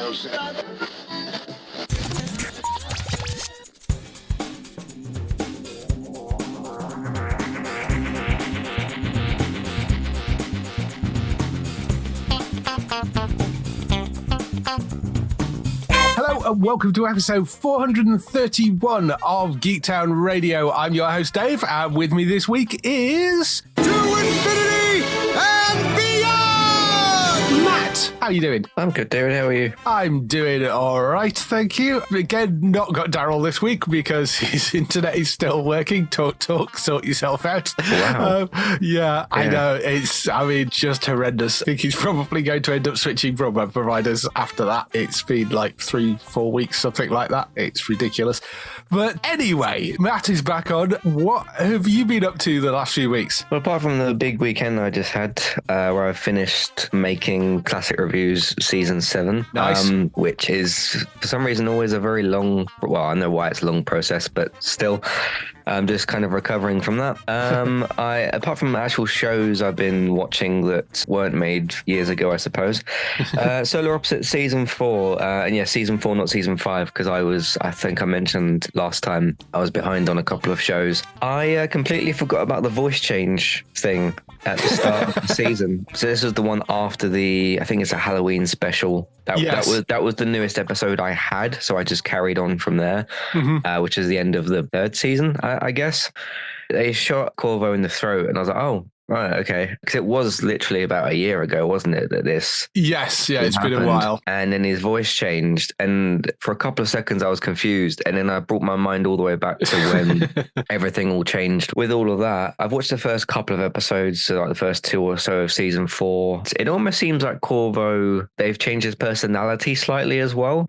Hello and welcome to episode 431 of Geektown Radio. I'm your host Dave, and with me this week is... To Infinity and Beyond! Matt, how are you doing? I'm good, Daryl. How are you? I'm doing all right, thank you. Again, not got Daryl this week because his internet is still working. Talk, sort yourself out. Wow. Yeah, I know. It's just horrendous. I think he's probably going to end up switching broadband providers after that. It's been like 3-4 weeks, something like that. It's ridiculous. But anyway, Matt is back on. What have you been up to the last few weeks? Well, apart from the big weekend I just had, where I finished making Classic Reviews Season 7, Nice. Which is, for some reason, always a very long, well, I know why it's a long process, but still, I'm just kind of recovering from that. Apart from actual shows I've been watching that weren't made years ago, I suppose. Solar Opposite Season 4, and yeah, Season 4, not Season 5, because I think I mentioned last time I was behind on a couple of shows. I completely forgot about the voice change thing at the start of the season. So this was the one after I think it's a Halloween special. That was the newest episode I had, so I just carried on from there, which is the end of the third season, I guess. They shot Corvo in the throat, and I was like, oh, right, okay. Because it was literally about a year ago, wasn't it, that this... Yes, yeah, it's happened. Been a while. And then his voice changed, and for a couple of seconds I was confused, and then I brought my mind all the way back to when everything all changed. With all of that, I've watched the first couple of episodes, so like the first 2 or so of Season 4. It almost seems like Corvo, they've changed his personality slightly as well.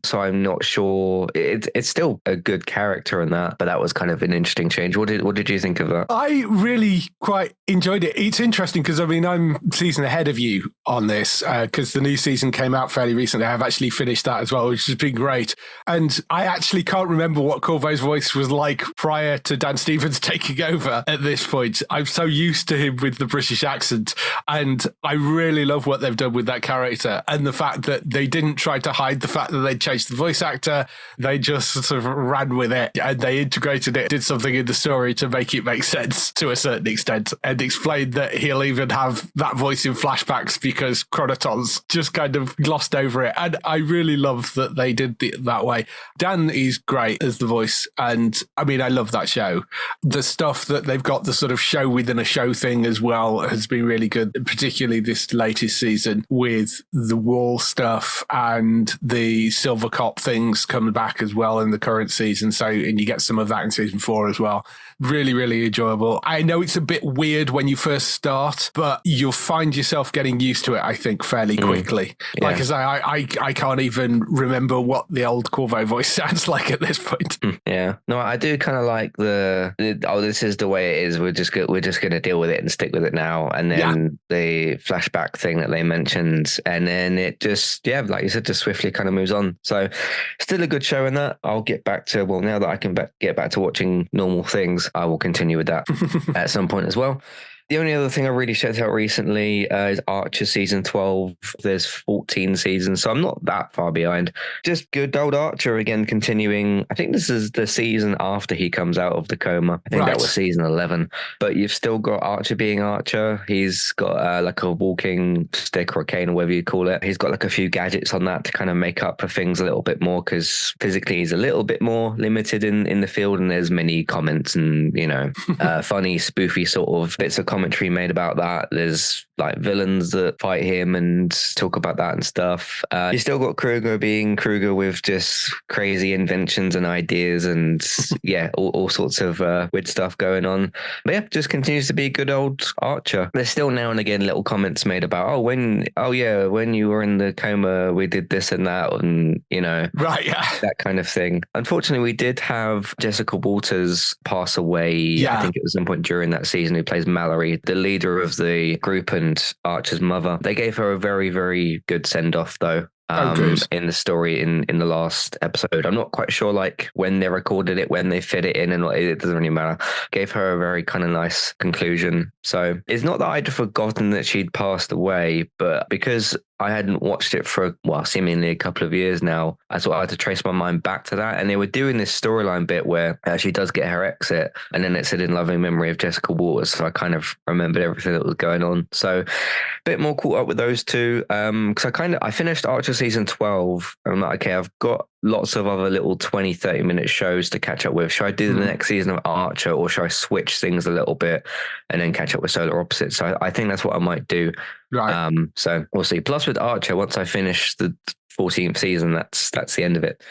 So I'm not sure. It's still a good character in that, but that was kind of an interesting change. What did you think of that? I really quite enjoyed it. It's interesting because, I'm season ahead of you on this because the new season came out fairly recently. I've actually finished that as well, which has been great. And I actually can't remember what Corvo's voice was like prior to Dan Stevens taking over at this point. I'm so used to him with the British accent, and I really love what they've done with that character and the fact that they didn't try to hide the fact that they changed the voice actor. They just sort of ran with it and they integrated it, did something in the story to make it make sense to a certain extent, and explained that he'll even have that voice in flashbacks because Chronoton's just kind of glossed over it. And I really love that they did it that way. Dan is great as the voice, and I love that show. The stuff that they've got, the sort of show within a show thing as well, has been really good, particularly this latest season with the wall stuff and the Silver Cop things coming back as well in the current season. So, and you get some of that in Season 4 as well. Really, really enjoyable. I know it's a bit weird when you first start, but you'll find yourself getting used to it, I think, fairly quickly. Yeah. Like, as I can't even remember what the old Corvo voice sounds like at this point. Yeah. No, I do kind of like this is the way it is. We're just going to deal with it and stick with it now. And then the flashback thing that they mentioned, and then it just, like you said, just swiftly kind of moves on. So still a good show in that. I'll get back to, now that I can get back to watching normal things, I will continue with that at some point as well. The only other thing I really checked out recently is Archer Season 12. There's 14 seasons, so I'm not that far behind. Just good old Archer again, continuing. I think this is the season after he comes out of the coma. I think that was Season 11. But you've still got Archer being Archer. He's got like a walking stick or a cane or whatever you call it. He's got like a few gadgets on that to kind of make up for things a little bit more, because physically he's a little bit more limited in the field, and there's many comments and, funny, spoofy sort of bits of commentary made about that. There's like villains that fight him and talk about that and stuff. You still got Kruger being Kruger with just crazy inventions and ideas and all sorts of weird stuff going on. But just continues to be good old Archer. There's still now and again little comments made about when you were in the coma we did this and that, and that kind of thing. Unfortunately, we did have Jessica Walters pass away. I think it was some point during that season, who plays Mallory, the leader of the group and Archer's mother. They gave her a very, very good send-off, though. Good. in the story in the last episode. I'm not quite sure like when they recorded it, when they fit it in, and it doesn't really matter. Gave her a very kind of nice conclusion. So it's not that I'd forgotten that she'd passed away, but because I hadn't watched it for, seemingly a couple of years now, I sort of had to trace my mind back to that. And they were doing this storyline bit where she does get her exit, and then it said in loving memory of Jessica Waters. So I kind of remembered everything that was going on. So a bit more caught up with those two. Because I finished Archer season 12. And I'm like, okay, I've got lots of other little 20, 30-minute shows to catch up with. Should I do the next season of Archer, or should I switch things a little bit and then catch up with Solar Opposites? So I think that's what I might do. Right. So we'll see. Plus with Archer, once I finish the 14th season, that's the end of it.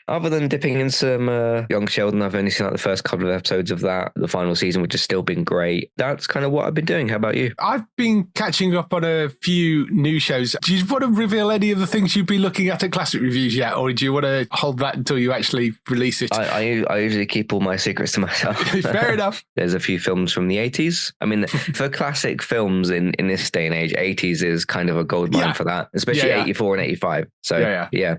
Other than dipping in some Young Sheldon, I've only seen like the first couple of episodes of that, the final season, which has still been great. That's kind of what I've been doing. How about you? I've been catching up on a few new shows. Do you want to reveal any of the things you've been looking at classic reviews yet, or do you want to hold that until you actually release it? I usually keep all my secrets to myself. Fair enough. There's a few films from the 80s. I mean, for classic films in this day and age, 80s is kind of a gold mine for that, especially 84 and 85. So yeah.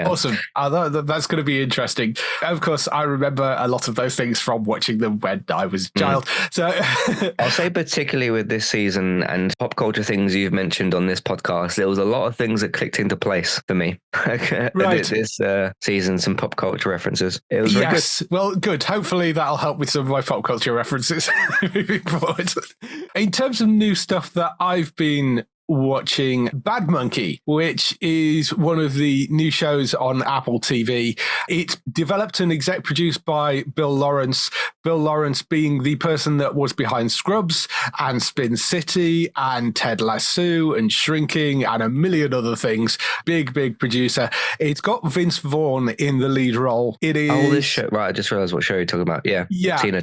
Awesome. That's going to be interesting. Of course, I remember a lot of those things from watching them when I was a child. So I'll say particularly with this season and pop culture things you've mentioned on this podcast, there was a lot of things that clicked into place for me. Right. This season, some pop culture references. It was very good. Well, good. Hopefully that'll help with some of my pop culture references moving forward. In terms of new stuff that I've been watching, Bad Monkey, which is one of the new shows on Apple TV. It's developed and exec produced by Bill Lawrence. Bill Lawrence being the person that was behind Scrubs and Spin City and Ted Lasso and Shrinking and a million other things. Big producer. It's got Vince Vaughn in the lead role. It is... this show. Right, I just realized what show you're talking about. Yeah.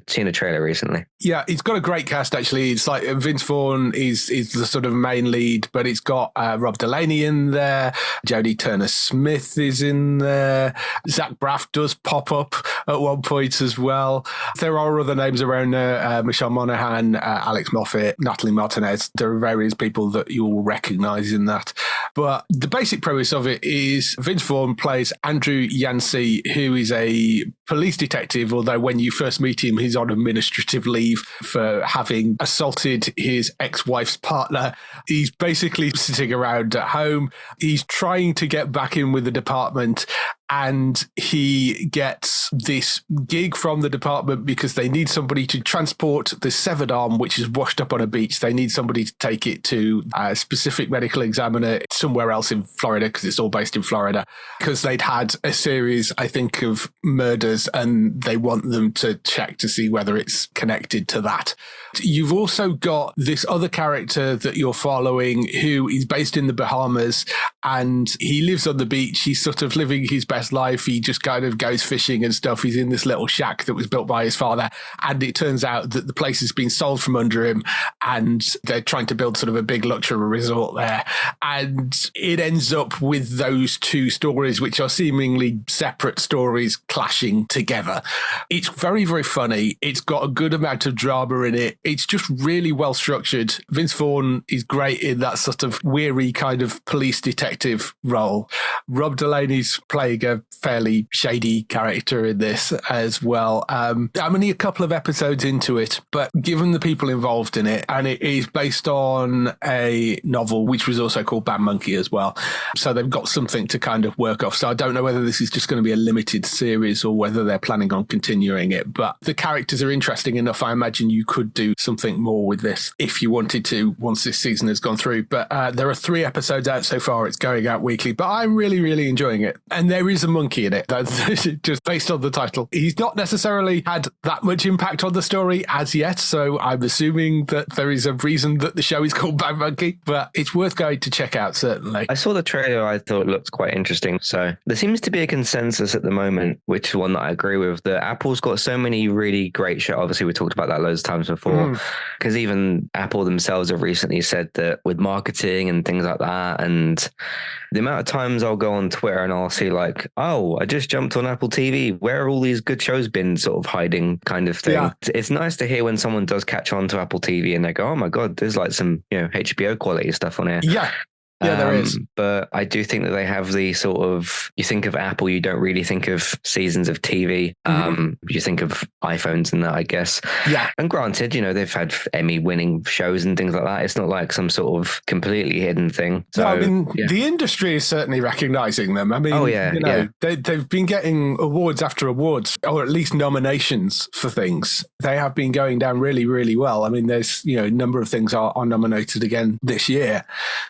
Seen a trailer recently. Yeah, it's got a great cast, actually. It's like Vince Vaughn is the sort of main lead, but it's got Rob Delaney in there. Jodie Turner-Smith is in there. Zach Braff does pop up at one point as well. There are other names around there. Michelle Monaghan, Alex Moffat, Natalie Martinez. There are various people that you'll recognize in that. But the basic premise of it is Vince Vaughn plays Andrew Yancey, who is a police detective, although when you first meet him, he's on administrative leave for having assaulted his ex-wife's partner. He's basically sitting around at home. He's trying to get back in with the department, and he gets this gig from the department because they need somebody to transport the severed arm, which is washed up on a beach. They need somebody to take it to a specific medical examiner somewhere else in Florida, because it's all based in Florida, because they'd had a series, I think, of murders, and they want them to check to see whether it's connected to that. You've also got this other character that you're following who is based in the Bahamas, and he lives on the beach. He's sort of living his best life. He just kind of goes fishing and stuff. He's in this little shack that was built by his father, and it turns out that the place has been sold from under him, and they're trying to build sort of a big luxury resort there. And it ends up with those two stories, which are seemingly separate stories, clashing together. It's very, very funny. It's got a good amount of drama in it. It's just really well structured. Vince Vaughn is great in that sort of weary kind of police detective role. Rob Delaney's playing a fairly shady character in this as well. I'm only a couple of episodes into it, but given the people involved in it, and it is based on a novel which was also called Bad Monkey as well, so they've got something to kind of work off. So I don't know whether this is just going to be a limited series or whether they're planning on continuing it, but the characters are interesting enough. I imagine you could do something more with this if you wanted to once this season has gone through. But there are 3 episodes out so far. It's going out weekly, but I'm really, really enjoying it. And there is a monkey in it. That's just based on the title. He's not necessarily had that much impact on the story as yet, so I'm assuming that there is a reason that the show is called Bad Monkey, but it's worth going to check out, certainly. I saw the trailer. I thought it looked quite interesting. So there seems to be a consensus at the moment, which is one that I agree with, that Apple's got so many really great shows. Obviously, we talked about that loads of times before, because even Apple themselves have recently said that with marketing and things like that, and the amount of times I'll go on Twitter and I'll see like, oh, I just jumped on Apple TV. Where are all these good shows been sort of hiding kind of thing? Yeah. It's nice to hear when someone does catch on to Apple TV and they go, oh my God, there's like some, HBO quality stuff on here. Yeah. Yeah, there is. But I do think that they have the sort of, you think of Apple, you don't really think of seasons of TV. You think of iPhones and that, I guess. Yeah. And granted, they've had Emmy-winning shows and things like that. It's not like some sort of completely hidden thing. So, no, I mean, the industry is certainly recognizing them. I mean, they've been getting awards after awards, or at least nominations for things. They have been going down really, really well. I mean, there's, a number of things are nominated again this year.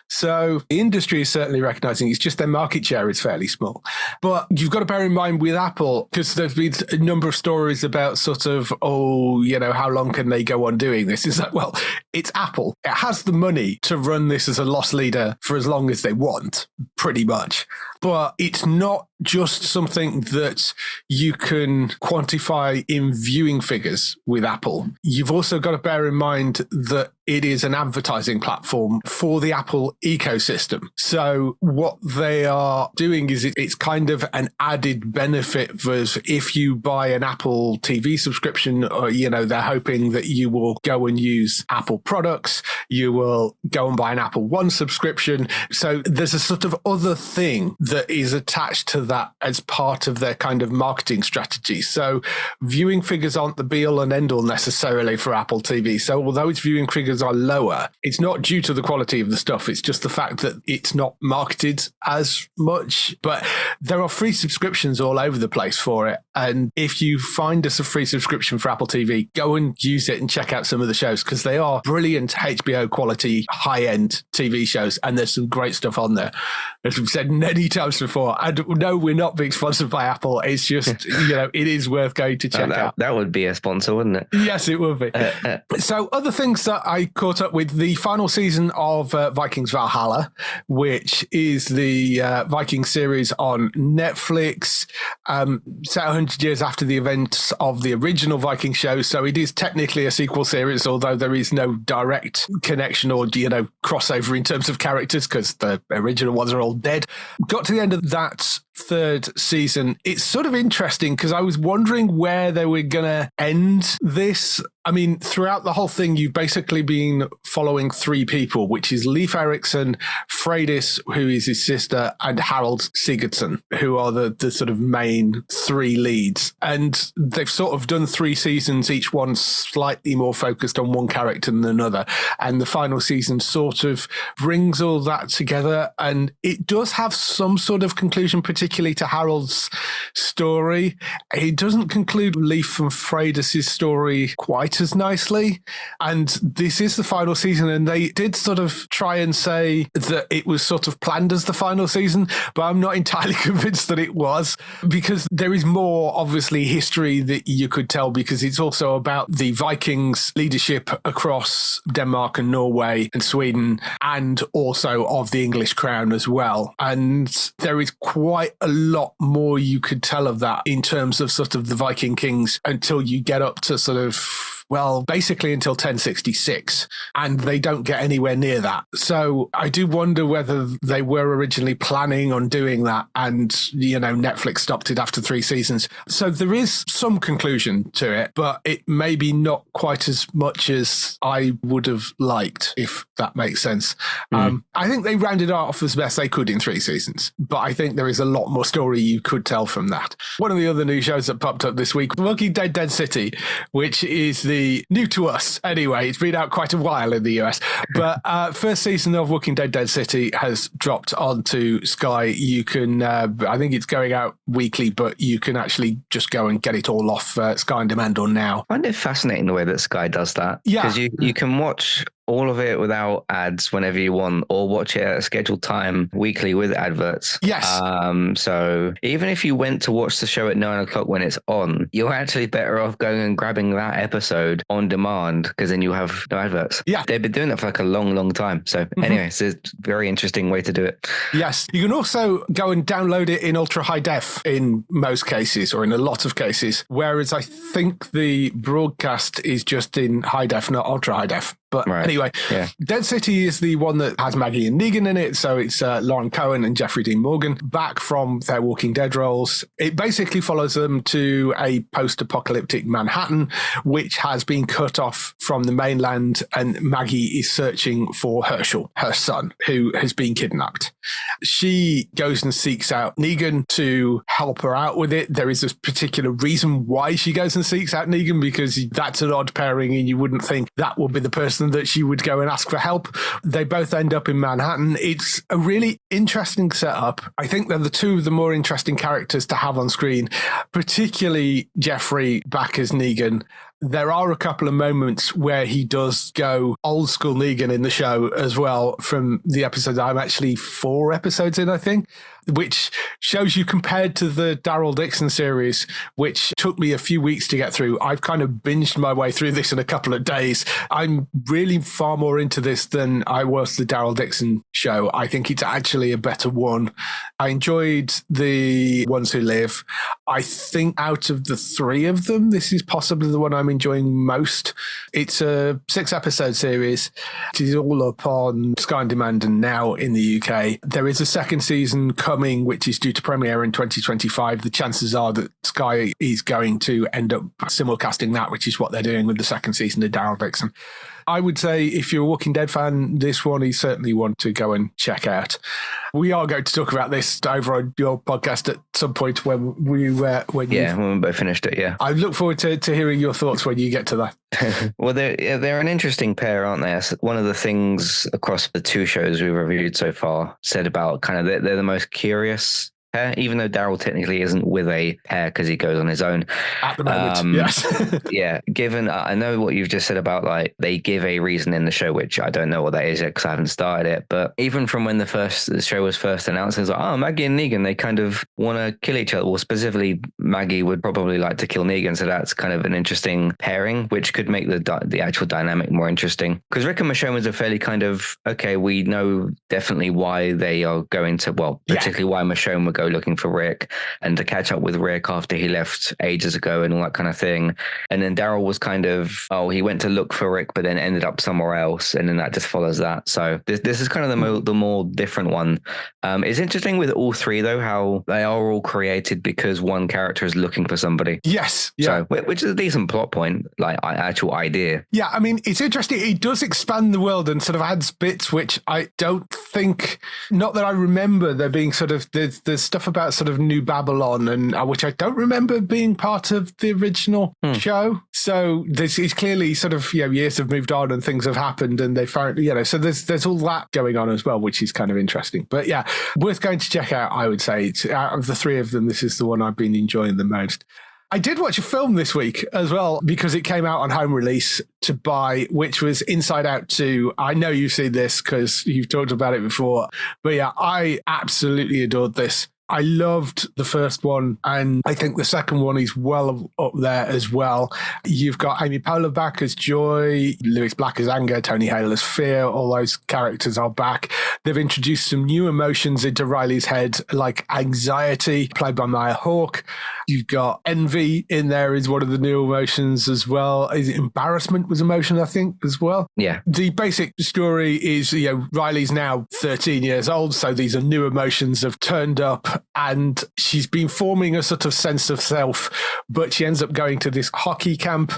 So the industry is certainly recognizing. It's just their market share is fairly small. But you've got to bear in mind with Apple, because there's been a number of stories about sort of, how long can they go on doing this? It's like, well, it's Apple. It has the money to run this as a loss leader for as long as they want, pretty much. But it's not just something that you can quantify in viewing figures with Apple. You've also got to bear in mind that it is an advertising platform for the Apple ecosystem. So what they are doing is it's kind of an added benefit versus if you buy an Apple TV subscription, or, they're hoping that you will go and use Apple products. You will go and buy an Apple One subscription. So there's a sort of other thing that is attached to that as part of their kind of marketing strategy. So viewing figures aren't the be all and end all necessarily for Apple TV. So although its viewing figures are lower, it's not due to the quality of the stuff. It's just the fact that it's not marketed as much. But there are free subscriptions all over the place for it. And if you find us a free subscription for Apple TV, go and use it and check out some of the shows, because they are brilliant HBO quality, high-end TV shows. And there's some great stuff on there. As we've said many times before, and no, we're not being sponsored by Apple. It's just, it is worth going to check out. That would be a sponsor, wouldn't it? Yes, it would be. So other things that I caught up with, the final season of Vikings Valhalla, which is the Viking series on Netflix, set 100 years after the events of the original Viking show. So it is technically a sequel series, although there is no direct connection or, crossover in terms of characters, because the original ones are all dead. Got to the end of that third season. It's sort of interesting because I was wondering where they were going to end this. I mean, throughout the whole thing, you've basically been following three people, which is Leif Erikson, Freydis, who is his sister, and Harold Sigurdsson, who are the sort of main three leads. And they've sort of done 3 seasons, each one slightly more focused on one character than another. And the final season sort of brings all that together. And it does have some sort of conclusion, particularly to Harold's story. It doesn't conclude Leif and Freydis' story quite as nicely. And this is the final season, and they did sort of try and say that it was sort of planned as the final season, but I'm not entirely convinced that it was, because there is more, obviously, history that you could tell, because it's also about the Vikings leadership across Denmark and Norway and Sweden, and also of the English crown as well. And there is quite a lot more you could tell of that in terms of sort of the Viking kings until you get up to sort of, well, basically until 1066, and they don't get anywhere near that. So I do wonder whether they were originally planning on doing that, and, Netflix stopped it after 3 seasons. So there is some conclusion to it, but it may be not quite as much as I would have liked, if that makes sense. I think they rounded it off as best they could in 3 seasons, but I think there is a lot more story you could tell from that. One of the other new shows that popped up this week, Walking Dead Dead City, which is the new to us anyway. It's been out quite a while in the US, but first season of Walking Dead Dead City has dropped onto Sky. You can, I think it's going out weekly, but you can actually just go and get it all off Sky On Demand or Now. I find it fascinating the way that Sky does that. Yeah. Because you can watch all of it without ads whenever you want, or watch it at a scheduled time weekly with adverts. Yes. So even if you went to watch the show at 9:00 when it's on, you're actually better off going and grabbing that episode on demand, because then you have no adverts. Yeah. They've been doing that for like a long, long time. So anyway, it's a very interesting way to do it. Yes. You can also go and download it in ultra high def in most cases, or in a lot of cases, whereas I think the broadcast is just in high def, not ultra high def. But anyway, Dead City is the one that has Maggie and Negan in it. So it's Lauren Cohen and Jeffrey Dean Morgan back from their Walking Dead roles. It basically follows them to a post-apocalyptic Manhattan, which has been cut off from the mainland, and Maggie is searching for Herschel, her son, who has been kidnapped. She goes and seeks out Negan to help her out with it. There is a particular reason why she goes and seeks out Negan, because that's an odd pairing and you wouldn't think that would be the person that she would go and ask for help. They both end up in Manhattan. It's a really interesting setup. I think they're the two of the more interesting characters to have on screen, particularly Jeffrey back as Negan. There are a couple of moments where he does go old school Negan in the show as well from the episode. I'm actually 4 episodes in, I think, which shows you compared to the Daryl Dixon series, which took me a few weeks to get through. I've kind of binged my way through this in a couple of days. I'm really far more into this than I was the Daryl Dixon show. I think it's actually a better one. I enjoyed the Ones Who Live. I think out of the 3 of them, this is possibly the one I'm enjoying most. It's a 6-episode series. It is all up on Sky On Demand and now in the UK. There is a second season coming, which is due to premiere in 2025. The chances are that Sky is going to end up simulcasting that, which is what they're doing with the second season of Daryl Dixon. I would say if you're a Walking Dead fan, this one is certainly one to go and check out. We are going to talk about this over on your podcast at some point when when we both finished it. Yeah, I look forward to hearing your thoughts when you get to that. Well, they're an interesting pair, aren't they? One of the things across the 2 shows we've reviewed so far said about kind of they're the most curious pair, even though Daryl technically isn't with a pair because he goes on his own at the moment. Yes. Yeah, given I know what you've just said about like they give a reason in the show, which I don't know what that is yet because I haven't started it, but even from when the show was first announced, it's like, oh, Maggie and Negan, they kind of want to kill each other. Well, specifically Maggie would probably like to kill Negan, so that's kind of an interesting pairing, which could make the actual dynamic more interesting, because Rick and Michonne was a fairly kind of, okay, we know definitely why they are going to, well, particularly why Michonne would go looking for Rick and to catch up with Rick after he left ages ago and all that kind of thing. And then Daryl was kind of, he went to look for Rick, but then ended up somewhere else. And then that just follows that. So this is kind of the more different one. It's interesting with all 3, though, how they are all created because one character is looking for somebody. Yes. Yeah. So, which is a decent plot point, like actual idea. Yeah. I mean, it's interesting. It does expand the world and sort of adds bits, which I don't think, not that I remember there being sort of, there's stuff about sort of New Babylon, and which I don't remember being part of the original show. So this is clearly sort of, years have moved on and things have happened, and they found, so there's all that going on as well, which is kind of interesting. But yeah, worth going to check out. I would say out of the 3 of them, this is the one I've been enjoying the most. I did watch a film this week as well because it came out on home release to buy, which was Inside Out 2. I know you've seen this because you've talked about it before, but yeah, I absolutely adored this. I loved the first one, and I think the second one is well up there as well. You've got Amy Poehler back as Joy, Lewis Black as Anger, Tony Hale as Fear. All those characters are back. They've introduced some new emotions into Riley's head, like anxiety, played by Maya Hawke. You've got envy in there is one of the new emotions as well. Embarrassment was emotion, I think, as well. Yeah. The basic story is, Riley's now 13 years old, so these are new emotions have turned up, and she's been forming a sort of sense of self, but she ends up going to this hockey camp,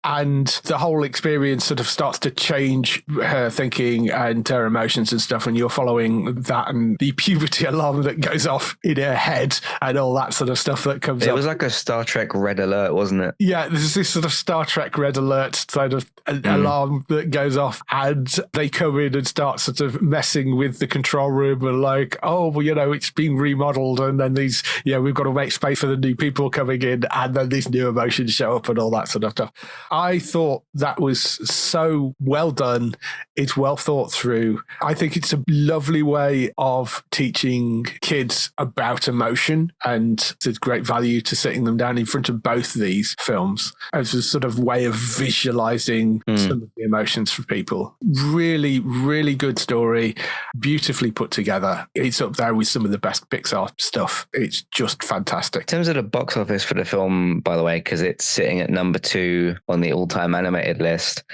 and the whole experience sort of starts to change her thinking and her emotions and stuff, and you're following that and the puberty alarm that goes off in her head and all that sort of stuff that comes up. It was like a Star Trek Red Alert, wasn't it? Yeah, there's this sort of Star Trek Red Alert sort of alarm that goes off, and they come in and start sort of messing with the control room and like, it's been remodeled, and then these, we've got to make space for the new people coming in, and then these new emotions show up and all that sort of stuff. I thought that was so well done. It's well thought through. I think it's a lovely way of teaching kids about emotion, and there's great value to sitting them down in front of both of these films as a sort of way of visualizing some of the emotions for people. Really, really good story, beautifully put together. It's up there with some of the best Pixar stuff. It's just fantastic. In terms of the box office for the film, by the way, because it's sitting at number 2 on the all-time animated list,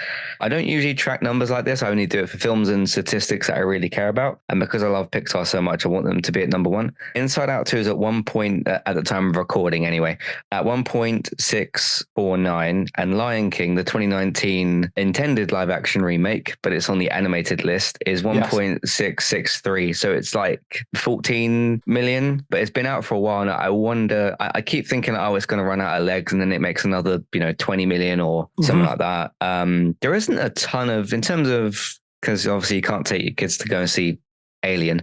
I don't usually track numbers like this. I only do it for films and statistics that I really care about. And because I love Pixar so much, I want them to be at number 1. Inside Out 2 is at one point, at the time of recording anyway, at 1.649. And Lion King, the 2019 intended live action remake, but it's on the animated list, is 1.663. So it's like 14 million, but it's been out for a while. And I wonder, I keep thinking, oh, it's going to run out of legs and then it makes another, 20 million or something like that. There isn't a ton of, in terms of, because obviously you can't take your kids to go and see Alien,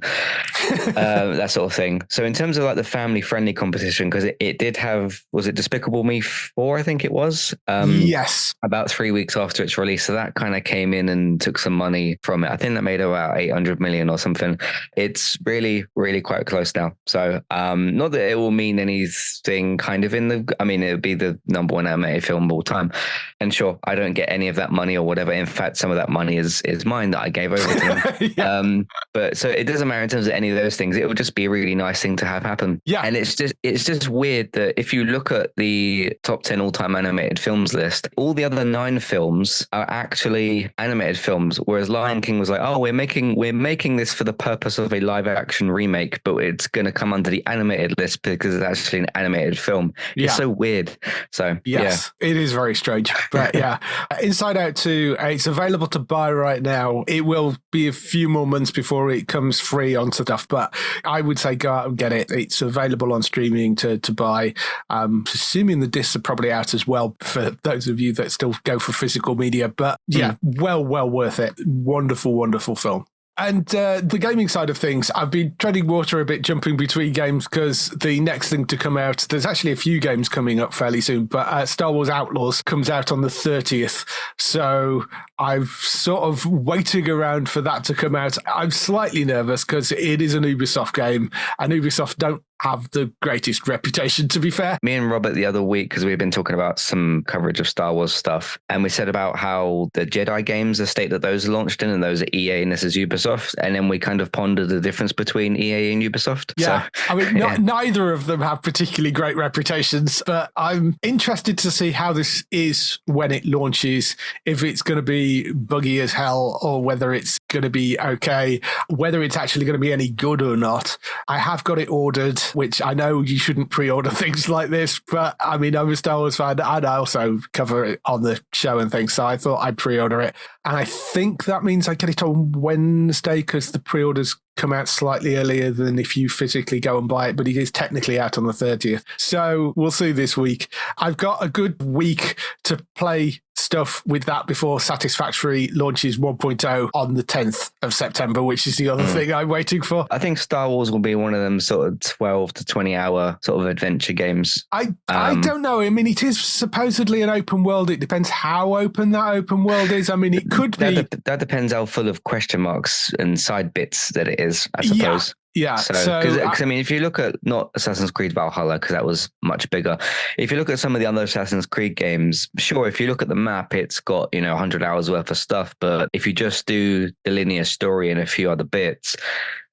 that sort of thing. So in terms of like the family friendly competition, because it did have, was it Despicable Me 4, I think it was? Yes. About 3 weeks after its release. So that kind of came in and took some money from it. I think that made about 800 million or something. It's really, really quite close now. So not that it will mean anything kind of it would be the number 1 animated film of all time. And sure, I don't get any of that money or whatever. In fact, some of that money is mine that I gave over to them. But so it doesn't matter in terms of any of those things. It would just be a really nice thing to have happen. Yeah. And it's just weird that if you look at the top 10 all-time animated films list, all the other 9 films are actually animated films, whereas Lion King was like, oh, we're making this for the purpose of a live action remake, but it's going to come under the animated list because it's actually an animated film. Yeah. It's so weird. So yes, it is very strange. But yeah, Inside Out 2, it's available to buy right now. It will be a few more months before it comes free on stuff, but I would say go out and get it. It's available on streaming to buy. Assuming the discs are probably out as well for those of you that still go for physical media. But yeah, well worth it. Wonderful, wonderful film. And the gaming side of things, I've been treading water a bit, jumping between games because the next thing to come out, there's actually a few games coming up fairly soon, but Star Wars Outlaws comes out on the 30th. So I'm sort of waiting around for that to come out. I'm slightly nervous because it is an Ubisoft game, and Ubisoft don't have the greatest reputation, to be fair. Me and Robert the other week, because we've been talking about some coverage of Star Wars stuff, and we said about how the Jedi games, the state that those are launched in, and those are EA and this is Ubisoft, and then we kind of pondered the difference between EA and Ubisoft. Yeah, so, I mean, neither of them have particularly great reputations, but I'm interested to see how this is when it launches, if it's going to be buggy as hell, or whether it's going to be okay, whether it's actually going to be any good or not. I have got it ordered, which I know you shouldn't pre-order things like this, but I mean, I'm a Star Wars fan and I also cover it on the show and things, so I thought I'd pre-order it. And I think that means I get it on Wednesday because the pre-orders come out slightly earlier than if you physically go and buy it, but it is technically out on the 30th. So we'll see this week. I've got a good week to play stuff with that before Satisfactory launches 1.0 on the 10th of September, which is the other thing I'm waiting for. I think Star Wars will be one of them sort of 12 to 20 hour sort of adventure games. I don't know. I mean, it is supposedly an open world. It depends how open that open world is. I mean, it could be. That depends how full of question marks and side bits that it is, I suppose. Yeah. So, because I mean, if you look at not Assassin's Creed Valhalla, because that was much bigger. If you look at some of the other Assassin's Creed games, sure, if you look at the map, it's got, 100 hours worth of stuff. But if you just do the linear story and a few other bits,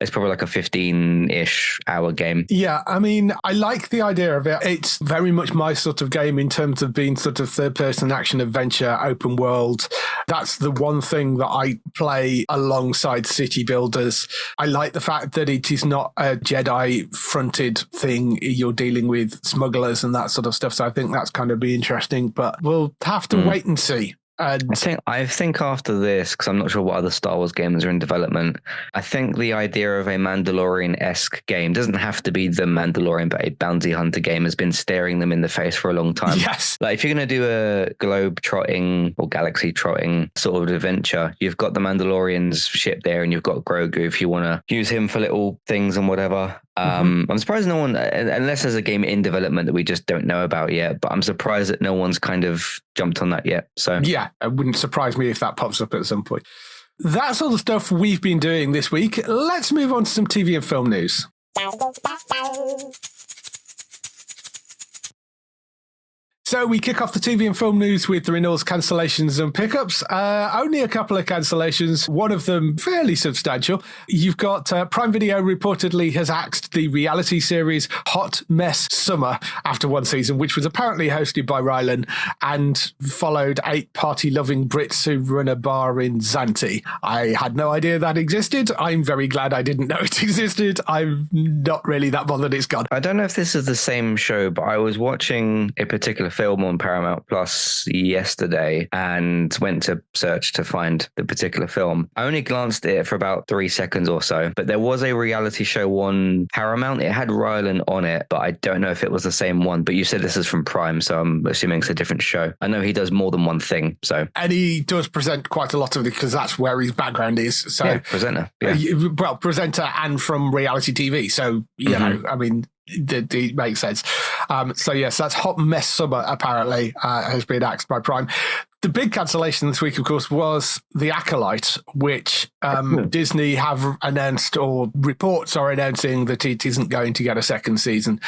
it's probably like a 15-ish hour game. Yeah, I mean, I like the idea of it. It's very much my sort of game in terms of being sort of third-person action adventure, open world. That's the one thing that I play alongside city builders. I like the fact that it is not a Jedi-fronted thing. You're dealing with smugglers and that sort of stuff. So I think that's kind of be interesting, but we'll have to wait and see. I think after this, because I'm not sure what other Star Wars games are in development, I think the idea of a Mandalorian-esque game doesn't have to be the Mandalorian, but a bounty hunter game has been staring them in the face for a long time. Yes. Like if you're going to do a globe trotting or galaxy trotting sort of adventure, you've got the Mandalorian's ship there and you've got Grogu if you want to use him for little things and whatever. I'm surprised no one, unless there's a game in development that we just don't know about yet, but I'm surprised that no one's kind of jumped on that yet. So yeah, it wouldn't surprise me if that pops up at some point. That's all the stuff we've been doing this week. Let's move on to some TV and film news. So we kick off the TV and film news with the renewals, cancellations and pickups. Only a couple of cancellations, one of them fairly substantial. You've got Prime Video reportedly has axed the reality series Hot Mess Summer after one season, which was apparently hosted by Rylan and followed 8 party-loving Brits who run a bar in Zante. I had no idea that existed. I'm very glad I didn't know it existed. I'm not really that bothered it's gone. I don't know if this is the same show, but I was watching a particular film on Paramount Plus yesterday and went to search to find the particular film. I only glanced at it for about 3 seconds or so, but there was a reality show on Paramount. It had Rylan on it, but I don't know if it was the same one. But you said this is from Prime, so I'm assuming it's a different show. I know he does more than one thing, so. And he does present quite a lot of it because that's where his background is. So, yeah, presenter. Yeah. Well, presenter and from reality TV. So, you know, I mean, it makes sense. So yes, that's Hot Mess Summer apparently has been axed by Prime. The big cancellation this week, of course, was The Acolyte, which Disney have announced, or reports are announcing, that it isn't going to get a second season.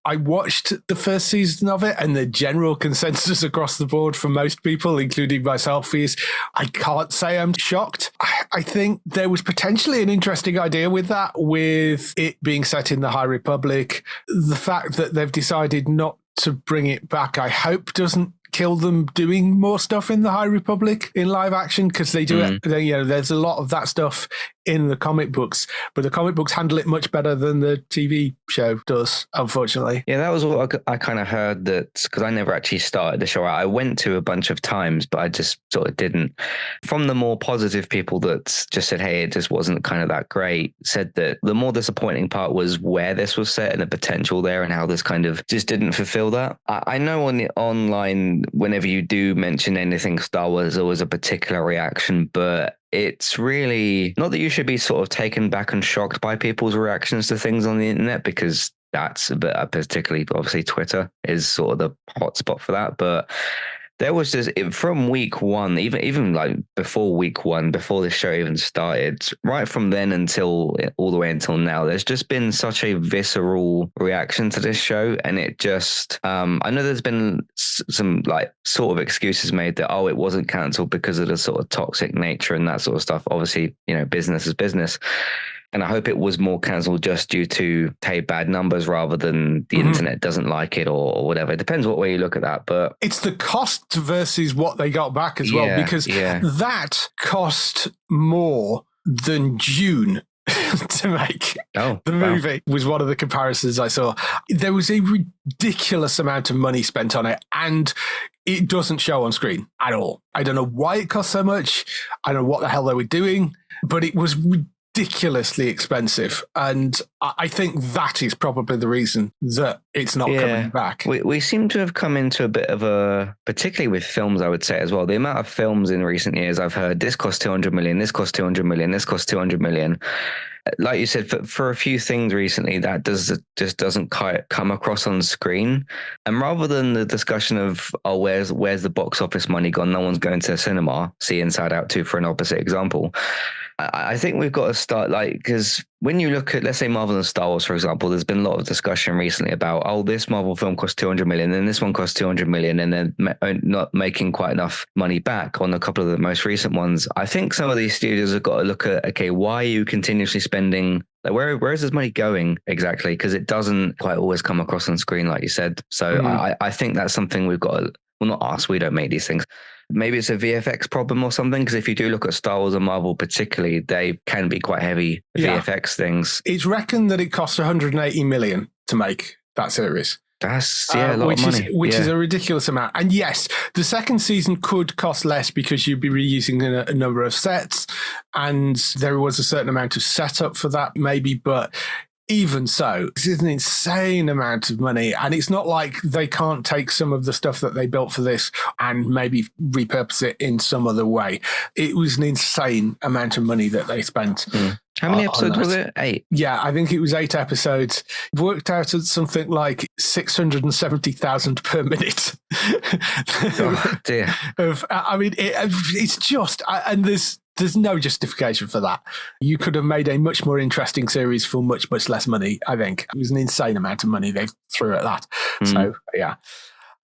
I watched the first season of it, and the general consensus across the board for most people, including myself, is I can't say I'm shocked. I think there was potentially an interesting idea with that, with it being set in the High Republic. The fact that they've decided not to bring it back, I hope doesn't kill them doing more stuff in the High Republic in live action, because they do it. They, you know, there's a lot of that stuff in the comic books, but the comic books handle it much better than the TV show does, unfortunately. Yeah, that was what I kind of heard, that because I never actually started the show. I went to a bunch of times, but I just sort of didn't. From the more positive people that just said, hey, it just wasn't kind of that great, said that the more disappointing part was where this was set and the potential there and how this kind of just didn't fulfill that. I know on the online, whenever you do mention anything Star Wars, there's always a particular reaction, but it's really not that you should be sort of taken back and shocked by people's reactions to things on the internet, because that's a bit, particularly obviously Twitter is sort of the hot spot for that. But there was just, from week one, even like before week one, before this show even started, right from then until all the way until now, there's just been such a visceral reaction to this show. And it just, I know there's been some like sort of excuses made that, oh, it wasn't cancelled because of the sort of toxic nature and that sort of stuff. Obviously, you know, business is business. And I hope it was more cancelled just due to, hey, bad numbers rather than the internet doesn't like it or whatever. It depends what way you look at that. But it's the cost versus what they got back as well, because that cost more than June to make. The movie was one of the comparisons I saw. There was a ridiculous amount of money spent on it, and it doesn't show on screen at all. I don't know why it cost so much. I don't know what the hell they were doing, but it was ridiculously expensive, and I think that is probably the reason that it's not coming back. We seem to have come into a bit of a, particularly with films, I would say as well, the amount of films in recent years I've heard, this cost 200 million, this cost 200 million, this cost 200 million. Like you said, for a few things recently, that just doesn't come across on screen. And rather than the discussion of, oh, where's the box office money gone? No one's going to the cinema. See Inside Out 2 for an opposite example. I think we've got to start, like, because when you look at, let's say, Marvel and Star Wars, for example, there's been a lot of discussion recently about, oh, this Marvel film cost 200 million, and this one cost 200 million, and then not making quite enough money back on a couple of the most recent ones. I think some of these studios have got to look at, okay, why are you continuously spending? Like, where is this money going exactly? Because it doesn't quite always come across on screen, like you said. So I think that's something we've got to, well, not us, we don't make these things. Maybe it's a VFX problem or something, because if you do look at Star Wars and Marvel particularly, they can be quite heavy VFX things. It's reckoned that it costs 180 million to make that series. That's a lot of money. Which is a ridiculous amount. And yes, the second season could cost less because you'd be reusing a number of sets, and there was a certain amount of setup for that maybe, but even so, this is an insane amount of money, and it's not like they can't take some of the stuff that they built for this and maybe repurpose it in some other way. It was an insane amount of money that they spent. How many episodes was it? 8? Yeah, I think it was 8 episodes. Worked out at something like 670,000 per minute. Oh, dear. I mean, it's just, and there's no justification for that. You could have made a much more interesting series for much, much less money, I think. It was an insane amount of money they threw at that. So, yeah.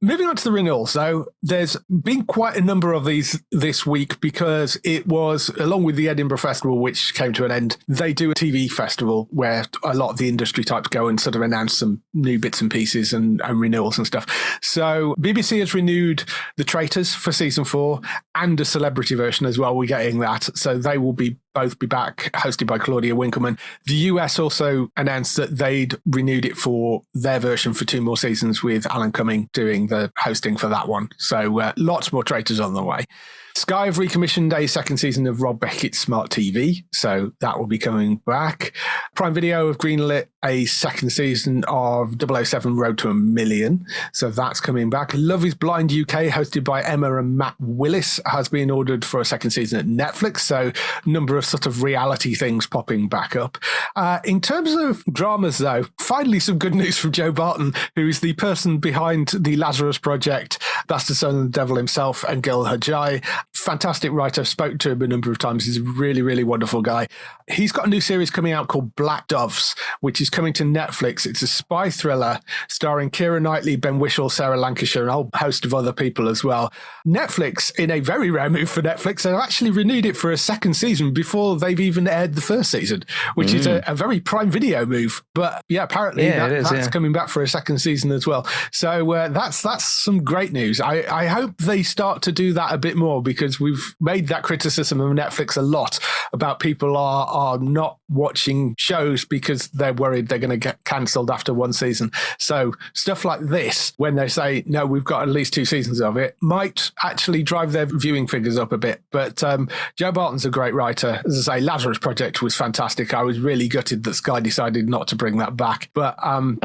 Moving on to the renewals, though, there's been quite a number of these this week because it was, along with the Edinburgh Festival, which came to an end, they do a TV festival where a lot of the industry types go and sort of announce some new bits and pieces and renewals and stuff. So BBC has renewed The Traitors for season 4 and a celebrity version as well. We're getting that. So they will both be back, hosted by Claudia Winkleman. The US also announced that they'd renewed it for their version for 2 more seasons, with Alan Cumming doing the hosting for that one. So lots more Traitors on the way. Sky have recommissioned a second season of Rob Beckett's Smart TV, so that will be coming back. Prime Video have greenlit a second season of 007 Road to a Million, so that's coming back. Love is Blind UK, hosted by Emma and Matt Willis, has been ordered for a second season at Netflix, so a number of sort of reality things popping back up. In terms of dramas, though, finally some good news from Joe Barton, who is the person behind the Lazarus Project, Bastard Son of the Devil himself, and Gil Hajai. Fantastic writer. Spoke to him a number of times. He's a really, really wonderful guy. He's got a new series coming out called Black Doves, which is coming to Netflix. It's a spy thriller starring Keira Knightley, Ben Whishaw, Sarah Lancashire, and a whole host of other people as well. Netflix, in a very rare move for Netflix, have actually renewed it for a second season before they've even aired the first season, which is a very Prime Video move. But yeah, apparently that's coming back for a second season as well. So that's some great news. I hope they start to do that a bit more, because we've made that criticism of Netflix a lot about people are not watching shows because they're worried they're going to get cancelled after one season. So stuff like this, when they say, no, we've got at least 2 seasons of it, might actually drive their viewing figures up a bit. But Joe Barton's a great writer. As I say, Lazarus Project was fantastic. I was really gutted that Sky decided not to bring that back. But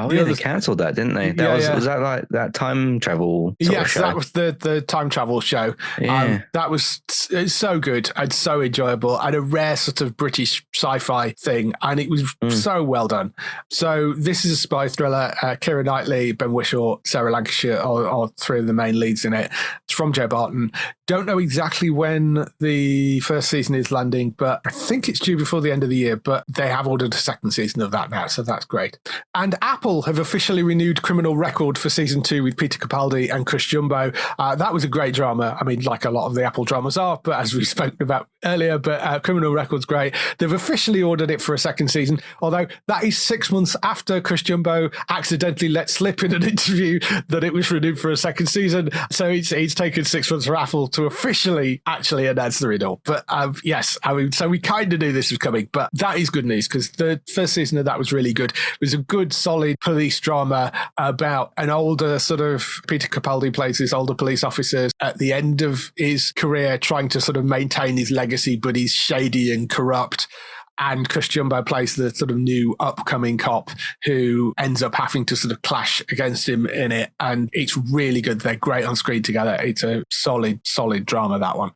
they cancelled that, didn't they? Was that like that time travel show? That was the time travel show. Yeah. That was so good and so enjoyable, and a rare sort of British sci-fi thing, and it was so well done. So this is a spy thriller. Keira Knightley, Ben Whishaw, Sarah Lancashire are 3 of the main leads in it. It's from Joe Barton. Don't know exactly when the first season is landing, but I think it's due before the end of the year, but they have ordered a second season of that now, so that's great. And Apple have officially renewed Criminal Record for season 2 with Peter Capaldi and Chris Jumbo. That was a great drama. I mean, like a lot of the Apple dramas are, but as we've spoken about earlier, but Criminal Record's great. They've officially ordered it for a second season, although that is 6 months after Chris Jumbo accidentally let slip in an interview that it was renewed for a second season. So it's taken 6 months for Apple to officially actually announce the renewal. But yes, I mean, so we kind of knew this was coming, but that is good news, because the first season of that was really good. It was a good, solid police drama about an older sort of, Peter Capaldi plays this older police officer at the end of his career, trying to sort of maintain his legacy, but he's shady and corrupt. And Chris Jumbo plays the sort of new upcoming cop who ends up having to sort of clash against him in it. And it's really good. They're great on screen together. It's a solid drama, that one.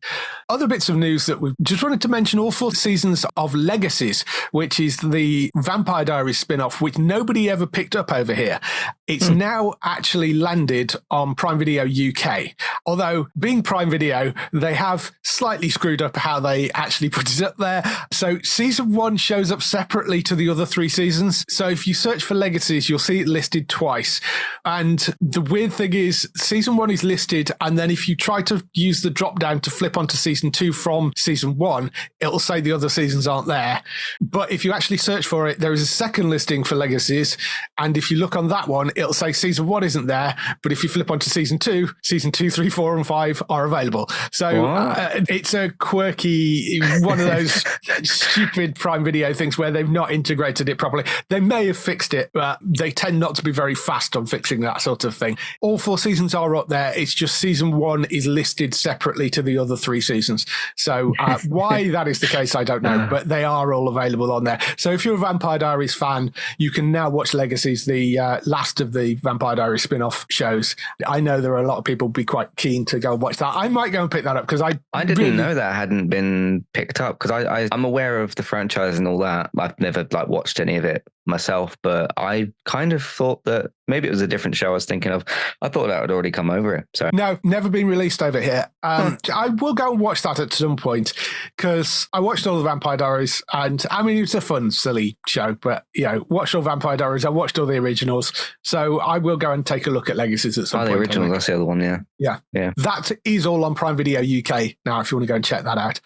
Other bits of news that we just wanted to mention, all 4 seasons of Legacies, which is the Vampire Diaries spin-off, which nobody ever picked up over here. It's now actually landed on Prime Video UK. Although, being Prime Video, they have slightly screwed up how they actually put it up there. So season 1 shows up separately to the other 3 seasons. So if you search for Legacies, you'll see it listed twice. And the weird thing is, season 1 is listed, and then if you try to use the drop down to flip onto season 2 from season 1, it'll say the other seasons aren't there. But if you actually search for it, there is a second listing for Legacies. And if you look on that one, it'll say season 1 isn't there. But if you flip onto season 2, season 2, 3, 4, and 5 are available. So it's a quirky, one of those stupid Prime Video things where they've not integrated it properly. They may have fixed it, but they tend not to be very fast on fixing that sort of thing. All 4 seasons are up there. It's just season 1 is listed separately to the other 3 seasons. So why that is the case, I don't know, but they are all available on there. So if you're a Vampire Diaries fan, you can now watch Legacies, the last of the Vampire Diaries spin-off shows. I know there are a lot of people who be quite keen to go and watch that. I might go and pick that up, because I didn't know that hadn't been picked up, because I'm aware of the franchise and all that. I've never watched any of it myself, but I kind of thought that maybe it was a different show I was thinking of. I thought that had already come over it. So no, never been released over here. I will go and watch that at some point because I watched all the Vampire Diaries, and I mean, it's a fun, silly show, but watched all Vampire Diaries. I watched all the originals, so I will go and take a look at Legacies at some point. The originals, that's the other one, yeah. That is all on Prime Video UK now, if you want to go and check that out.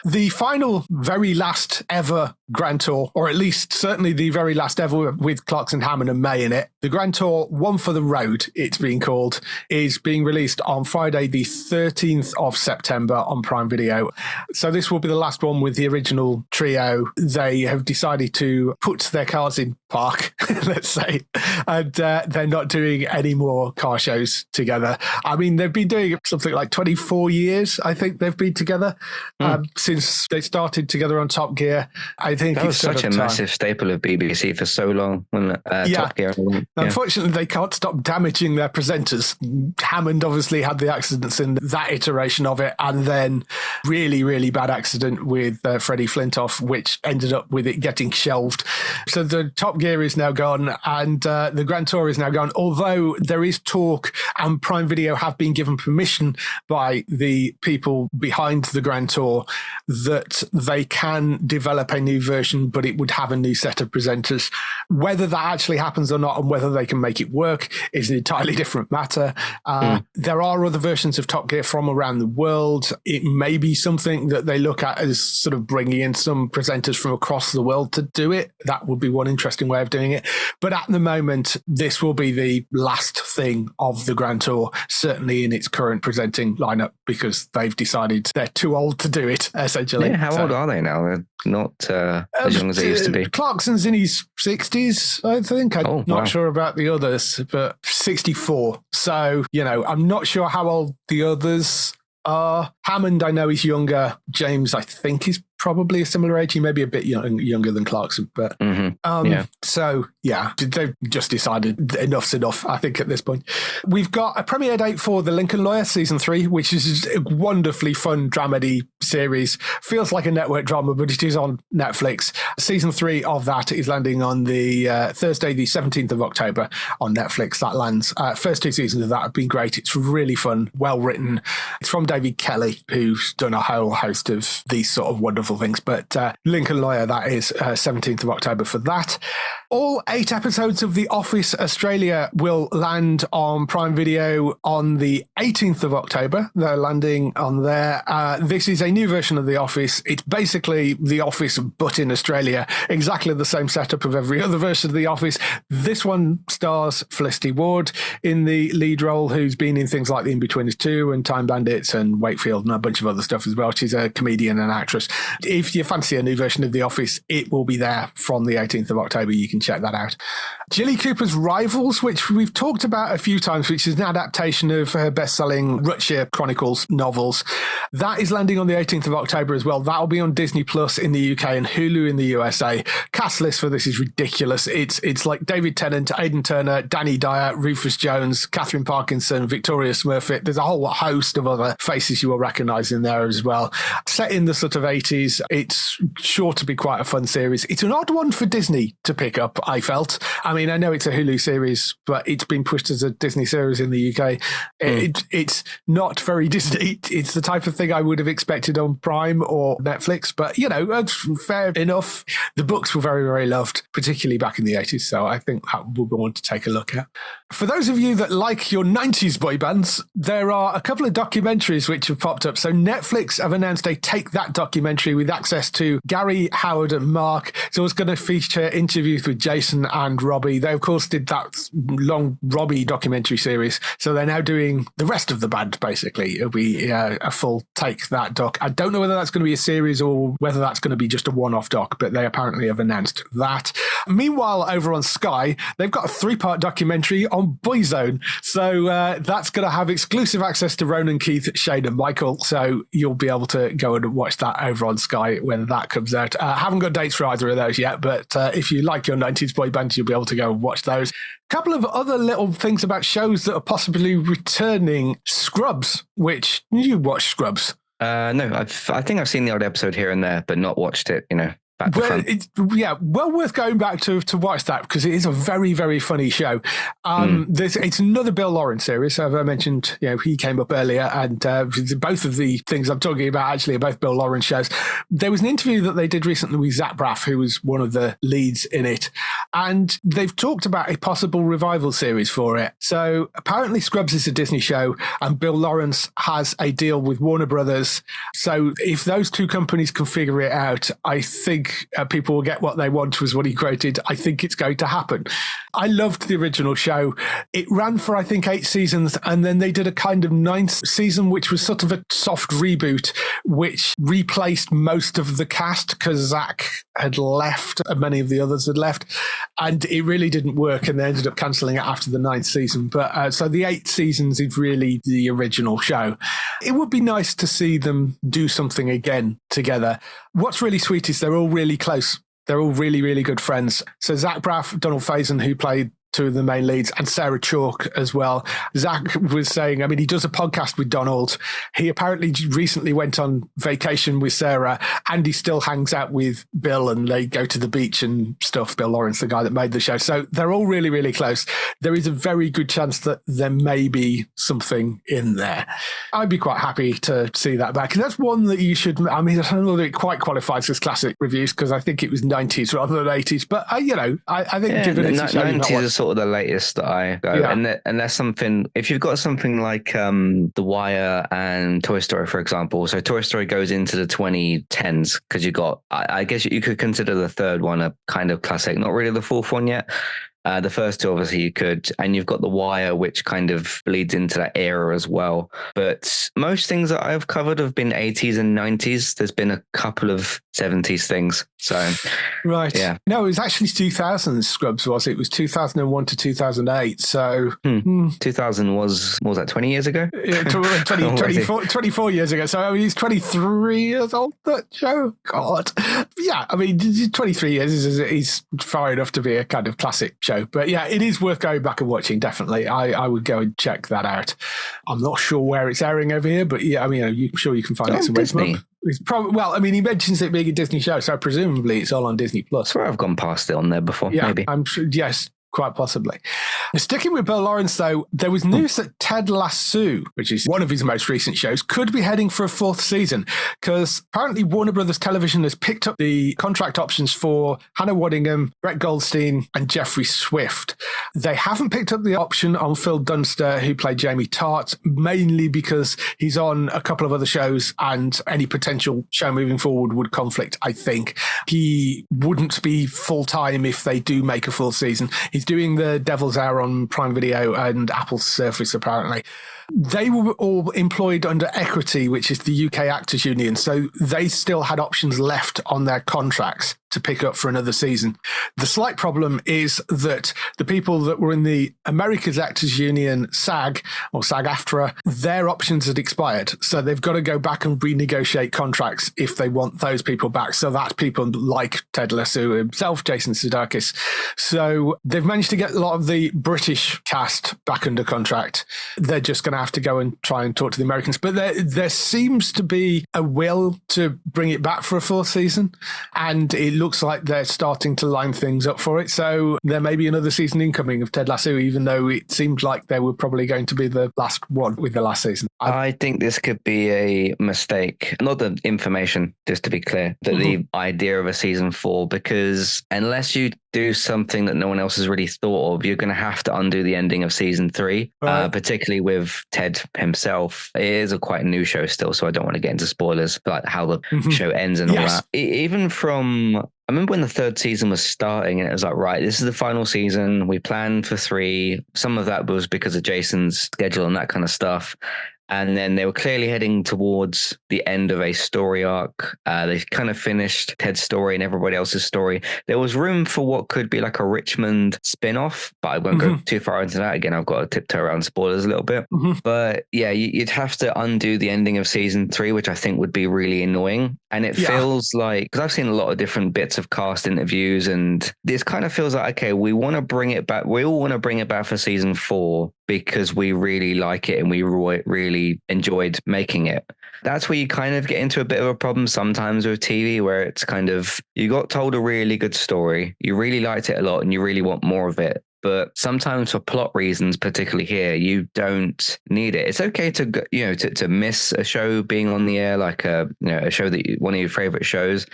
The final, very last ever Grand Tour, or at least certainly the very last ever with Clarkson, Hammond and May in it, the Grand Tour One for the Road, it's being called, is being released on Friday the 13th of September on Prime Video. So this will be the last one with the original trio. They have decided to put their cars in park, let's say, and they're not doing any more car shows together. I mean, they've been doing something like 24 years, I think they've been together since they started together on Top Gear. I think that was such a massive staple of BBC for so long. When Top Gear. Unfortunately, they can't stop damaging their presenters. Hammond obviously had the accidents in that iteration of it, and then really, really bad accident with Freddie Flintoff, which ended up with it getting shelved. So the Top Gear is now gone, and the Grand Tour is now gone, although there is talk, and Prime Video have been given permission by the people behind the Grand Tour that they can develop a new version, but it would have a new set of presenters. Whether that actually happens or not, and whether they can make it work, is an entirely different matter. There are other versions of Top Gear from around the world. It may be something that they look at as sort of bringing in some presenters from across the world to do it. That would be one interesting way of doing it. But at the moment, this will be the last thing of the Grand Tour, certainly in its current presenting lineup, because they've decided they're too old to do it, essentially. Yeah, how old are they now? They're not as young as they used to be. Clarkson's in his 60s, I think. I'm not sure about the others, but 64. So, I'm not sure how old the others are. Hammond, I know, is younger. James, I think, is probably a similar age. He may be a bit younger than Clarkson, but so they've just decided enough's enough, I think, at this point. We've got a premiere date for The Lincoln Lawyer season 3, which is a wonderfully fun dramedy series. Feels like a network drama, but it is on Netflix. Season 3 of that is landing on the Thursday, the 17th of October on Netflix. That lands. First 2 seasons of that have been great. It's really fun, well written. It's from David Kelly, who's done a whole host of these sort of wonderful things. But Lincoln Lawyer, that is 17th of October for that. All 8 episodes of The Office Australia will land on Prime Video on the 18th of October. They're landing on there. This is a new version of The Office. It's basically The Office, but in Australia. Exactly the same setup of every other version of The Office. This one stars Felicity Ward in the lead role, who's been in things like The In-Betweeners 2 and Time Bandits and Wakefield and a bunch of other stuff as well. She's a comedian and actress. If you fancy a new version of The Office, it will be there from the 18th of October. You can check that out. Jilly Cooper's Rivals, which we've talked about a few times, which is an adaptation of her best-selling Rutshire Chronicles novels. That is landing on the 18th of October as well. That'll be on Disney Plus in the UK and Hulu in the USA. Cast list for this is ridiculous. It's like David Tennant, Aidan Turner, Danny Dyer, Rufus Jones, Catherine Parkinson, Victoria Smurfit. There's a whole host of other faces you will recognise in there as well. Set in the sort of 80s, it's sure to be quite a fun series. It's an odd one for Disney to pick up, I felt. I mean, I know it's a Hulu series, but it's been pushed as a Disney series in the UK. It's not very Disney. It's the type of thing I would have expected on Prime or Netflix, but, it's fair enough. The books were very, very loved, particularly back in the 80s, so I think that we'll be one to take a look at. For those of you that like your 90s boy bands, there are a couple of documentaries which have popped up. So Netflix have announced a Take That documentary with access to Gary, Howard and Mark. So it's going to feature interviews with Jason and Robbie. They, of course, did that long Robbie documentary series. So they're now doing the rest of the band, basically. It'll be a full Take That doc. I don't know whether that's going to be a series or whether that's going to be just a one-off doc, but they apparently have announced that. Meanwhile, over on Sky, they've got a 3-part documentary on Boyzone. So that's going to have exclusive access to Ronan, Keith, Shane and Michael. So you'll be able to go and watch that over on Sky when that comes out. I haven't got dates for either of those yet, but if you like your 90s boy bands, you'll be able to go and watch those. A couple of other little things about shows that are possibly returning. Scrubs, which you watch Scrubs. No, I think I've seen the odd episode here and there, but not watched it, back to Well, front. well worth going back to watch that because it is a very, very funny show. It's another Bill Lawrence series. As I mentioned, he came up earlier, and both of the things I'm talking about actually are both Bill Lawrence shows. There was an interview that they did recently with Zach Braff, who was one of the leads in it, and they've talked about a possible revival series for it. So apparently Scrubs is a Disney show, and Bill Lawrence has a deal with Warner Brothers. So if those two companies can figure it out, I think people will get what they want, was what he quoted. I think it's going to happen. I loved the original show. It ran for, I think, 8 seasons, and then they did a kind of 9th season, which was sort of a soft reboot, which replaced most of the cast because Zach had left and many of the others had left, and it really didn't work, and they ended up cancelling it after the 9th season. But so the 8 seasons is really the original show. It would be nice to see them do something again together. What's really sweet is they're all really close. They're all really, really good friends. So Zach Braff, Donald Faison, who played 2 of the main leads, and Sarah Chalk as well. Zach was saying, I mean, he does a podcast with Donald. He apparently recently went on vacation with Sarah, and he still hangs out with Bill, and they go to the beach and stuff. Bill Lawrence, the guy that made the show. So they're all really, really close. There is a very good chance that there may be something in there. I'd be quite happy to see that back. And that's one that you should, I mean, I don't know whether it quite qualifies as classic reviews because I think it was 90s rather than 80s, but I think given it's a show 90s is sort of the latest that I go. Yeah. And that's something, if you've got something like The Wire and Toy Story, for example. So Toy Story goes into the 2010s because you got, I guess you could consider the third one a kind of classic, not really the fourth one yet. The first 2, obviously, you could, and you've got The Wire, which kind of bleeds into that era as well. But most things that I've covered have been 80s and 90s. There's been a couple of 70s things. So, right. Yeah. No, it was actually 2000 Scrubs, was it? It was 2001 to 2008. So 2000 was that 20 years ago? 24 years ago. So I mean, he's 23 years old, that show. God. Yeah, I mean, 23 years is far enough to be a kind of classic show. But yeah, it is worth going back and watching, definitely. I would go and check that out. I'm not sure where it's airing over here, but yeah, I mean, I'm sure you can find it somewhere. Disney. It's probably, well, I mean, he mentions it being a Disney show, so presumably it's all on Disney Plus. That's where I've gone past it on there before, yeah, maybe. I'm sure, yes. Quite possibly. Sticking with Bill Lawrence, though, there was news that Ted Lasso, which is one of his most recent shows, could be heading for a 4th season because apparently Warner Brothers Television has picked up the contract options for Hannah Waddingham, Brett Goldstein, and Jeffrey Swift. They haven't picked up the option on Phil Dunster, who played Jamie Tart, mainly because he's on a couple of other shows and any potential show moving forward would conflict, I think. He wouldn't be full-time if they do make a full season. He's doing the Devil's Hour on Prime Video and Apple Surface, apparently. They were all employed under Equity, which is the UK Actors Union, so they still had options left on their contracts to pick up for another season. The slight problem is that the people that were in the America's Actors Union, SAG, or SAG-AFTRA, their options had expired, so they've got to go back and renegotiate contracts if they want those people back. So that's people like Ted Lasso himself, Jason Sudeikis. So they've managed to get a lot of the British cast back under contract. They're just going to have to go and try and talk to the Americans. But there seems to be a will to bring it back for a 4th season, and it looks like they're starting to line things up for it. So there may be another season incoming of Ted Lasso, even though it seemed like they were probably going to be the last one with the last season. I think this could be a mistake. Not the information, just to be clear, but the idea of a season 4, because unless you do something that no one else has really thought of, you're going to have to undo the ending of season 3, particularly with Ted himself. It is a quite new show still, so I don't want to get into spoilers, but how the show ends and all that. Even from, I remember when the 3rd season was starting and it was like, right, this is the final season. We planned for 3. Some of that was because of Jason's schedule and that kind of stuff. And then they were clearly heading towards the end of a story arc. They kind of finished Ted's story and everybody else's story. There was room for what could be like a Richmond spin-off, but I won't go too far into that. Again, I've got to tiptoe around spoilers a little bit. But yeah, you'd have to undo the ending of season 3, which I think would be really annoying. And it feels like, because I've seen a lot of different bits of cast interviews, and this kind of feels like, okay, we want to bring it back. We all want to bring it back for season 4. because we really like it and we really enjoyed making it. That's where you kind of get into a bit of a problem sometimes with TV, where it's kind of, you got told a really good story, you really liked it a lot and you really want more of it. But sometimes for plot reasons, particularly here, you don't need it. It's okay to miss a show being on the air, like a show that one of your favorite shows.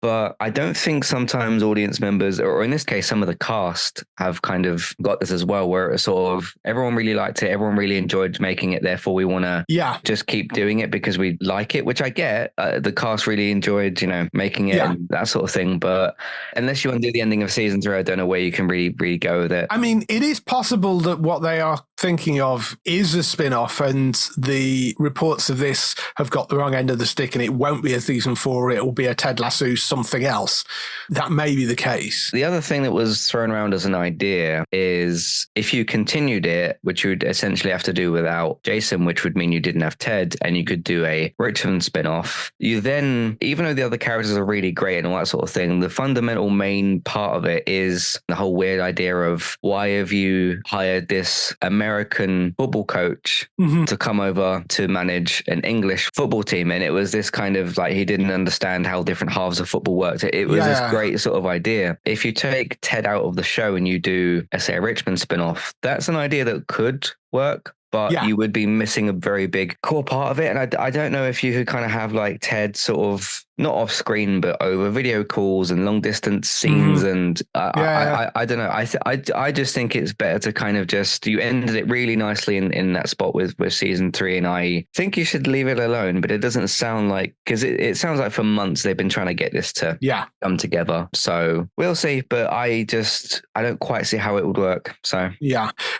But I don't think sometimes audience members, or in this case, some of the cast, have kind of got this as well, where it's sort of everyone really liked it, everyone really enjoyed making it, therefore we want to just keep doing it because we like it, which I get. The cast really enjoyed, making it and that sort of thing. But unless you undo the ending of season 3, I don't know where you can really go with it. I mean, it is possible that what they are thinking of is a spin-off, and the reports of this have got the wrong end of the stick, and it won't be a season 4, it will be a Ted Lasso something else. That may be the case. The other thing that was thrown around as an idea is if you continued it, which you would essentially have to do without Jason, which would mean you didn't have Ted, and you could do a Richmond spin-off, you then, even though the other characters are really great and all that sort of thing, the fundamental main part of it is the whole weird idea of, why have you hired this American football coach to come over to manage an English football team? And it was this kind of like, he didn't understand how different halves of football worked. It was this great sort of idea. If you take Ted out of the show and you do, let's say, a Richmond spin-off, that's an idea that could work. But you would be missing a very big core part of it. And I don't know if you could kind of have like Ted sort of, not off screen, but over video calls and long distance scenes. And I don't know. I just think it's better to kind of just, you ended it really nicely in that spot with season 3. And I think you should leave it alone, but it doesn't sound like, because it sounds like for months they've been trying to get this to come together. So we'll see. But I don't quite see how it would work. So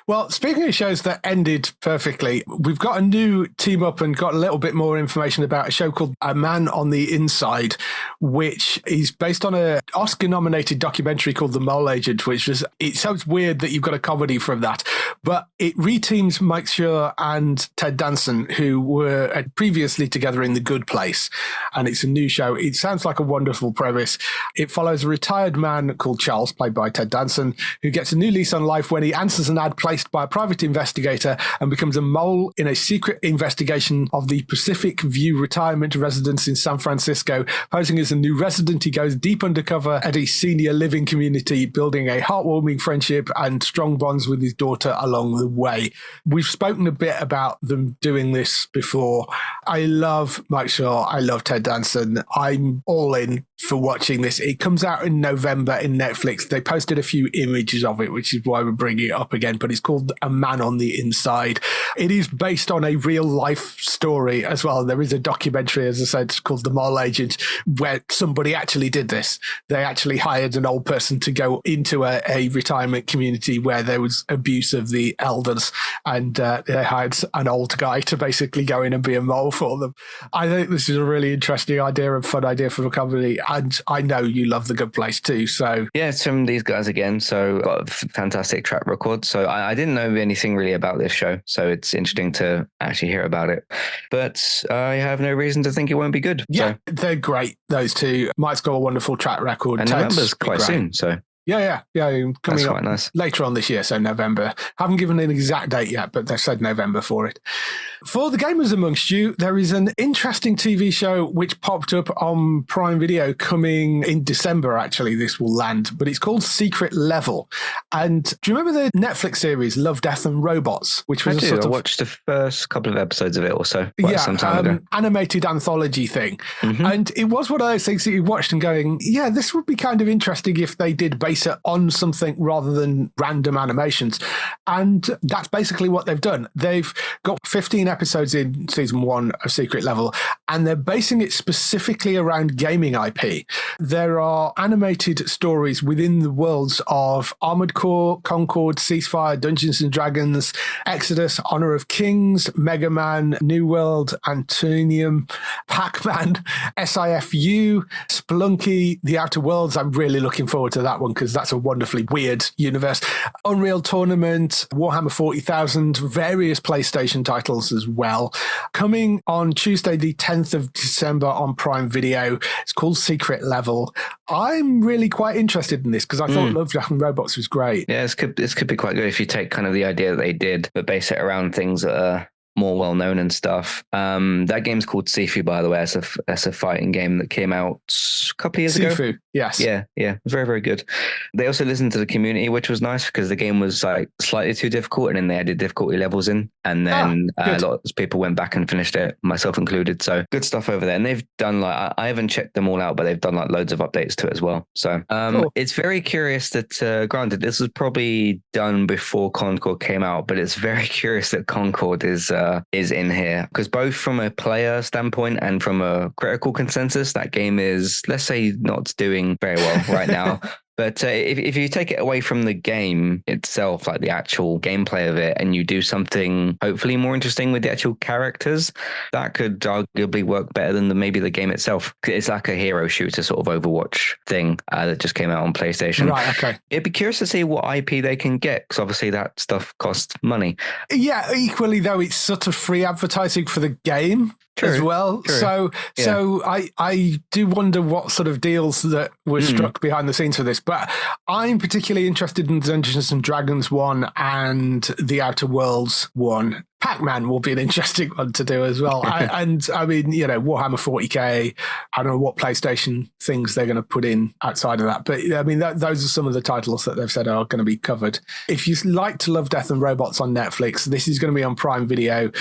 well, speaking of shows that ended perfectly, we've got a new team up and got a little bit more information about a show called A Man on the Inside, which is based on an Oscar-nominated documentary called The Mole Agent, which was, it sounds weird that you've got a comedy from that, but it reteams Mike Schur and Ted Danson, who were previously together in The Good Place, and it's a new show. It sounds like a wonderful premise. It follows a retired man called Charles, played by Ted Danson, who gets a new lease on life when he answers an ad placed by a private investigator and becomes a mole in a secret investigation of the Pacific View retirement residence in San Francisco. Posing as a new resident, he goes deep undercover at a senior living community, building a heartwarming friendship and strong bonds with his daughter along the way. We've spoken a bit about them doing this before. I love Mike Shaw. I love Ted Danson. I'm all in for watching this. It comes out in November in Netflix. They posted a few images of it, which is why we're bringing it up again, but it's called A Man on the Inside. It is based on a real life story as well. There is a documentary, as I said, called The Mole Agent, where somebody actually did this. They actually hired an old person to go into a retirement community where there was abuse of the elders, and they hired an old guy to basically go in and be a mole for them. I think this is a really interesting idea and fun idea for a company, and I know you love The Good Place too. So it's from these guys again, so got a fantastic track record. So I didn't know anything really about this show, so it's interesting to actually hear about it. But I have no reason to think it won't be good. Yeah, they're great, those two. Mike's got a wonderful track record. And November's quite soon, so... Yeah. Coming up nice. Later on this year, so November. Haven't given an exact date yet, but they've said November for it. For the gamers amongst you, there is an interesting TV show which popped up on Prime Video coming in December, actually, this will land, but it's called Secret Level. And do you remember the Netflix series Love, Death and Robots? Which was I watched the first couple of episodes of it or so. Some time ago. Animated anthology thing. And it was one of those things that you watched and going, this would be kind of interesting if they did base it on something rather than random animations. And that's basically what they've done. They've got 15 episodes in season 1 of Secret Level, and they're basing it specifically around gaming IP. There are animated stories within the worlds of Armored Core, Concord, Ceasefire, Dungeons and Dragons, Exodus, Honor of Kings, Mega Man, New World, Antonium, Pac-Man, SIFU, Splunky, The Outer Worlds. I'm really looking forward to that one because that's a wonderfully weird universe. Unreal Tournament, Warhammer 40,000, various PlayStation titles as well. Coming on Tuesday, the 10th of December on Prime Video. It's called Secret Level. I'm really quite interested in this because I thought Love, Death and Robots was great. Yeah, this could be quite good if you take kind of the idea that they did, but base it around things that are more well-known and stuff. That game's called Sifu, by the way. That's a fighting game that came out a couple of years ago. Sifu, yes. Yeah. It was very, very good. They also listened to the community, which was nice because the game was like slightly too difficult, and then they added difficulty levels in, and then a lot of people went back and finished it, myself included. So good stuff over there. And they've done like, I haven't checked them all out, but they've done like loads of updates to it as well. So cool. It's very curious that, granted, this was probably done before Concord came out, but it's very curious that Concord is in here, because both from a player standpoint and from a critical consensus, that game is, let's say, not doing very well right now. But if you take it away from the game itself, like the actual gameplay of it, and you do something hopefully more interesting with the actual characters, that could arguably work better than maybe the game itself. It's like a hero shooter sort of Overwatch thing that just came out on PlayStation. Right, okay. It'd be curious to see what IP they can get, because obviously that stuff costs money. Yeah, equally though, it's sort of free advertising for the game. True, as well. True. So I do wonder what sort of deals that were struck behind the scenes for this. But I'm particularly interested in Dungeons and Dragons one and the Outer Worlds one. Pac-Man will be an interesting one to do as well. And I mean, you know, Warhammer 40k, I don't know what PlayStation things they're going to put in outside of that. But I mean, those are some of the titles that they've said are going to be covered. If you like to love Death and Robots on Netflix, this is going to be on Prime Video.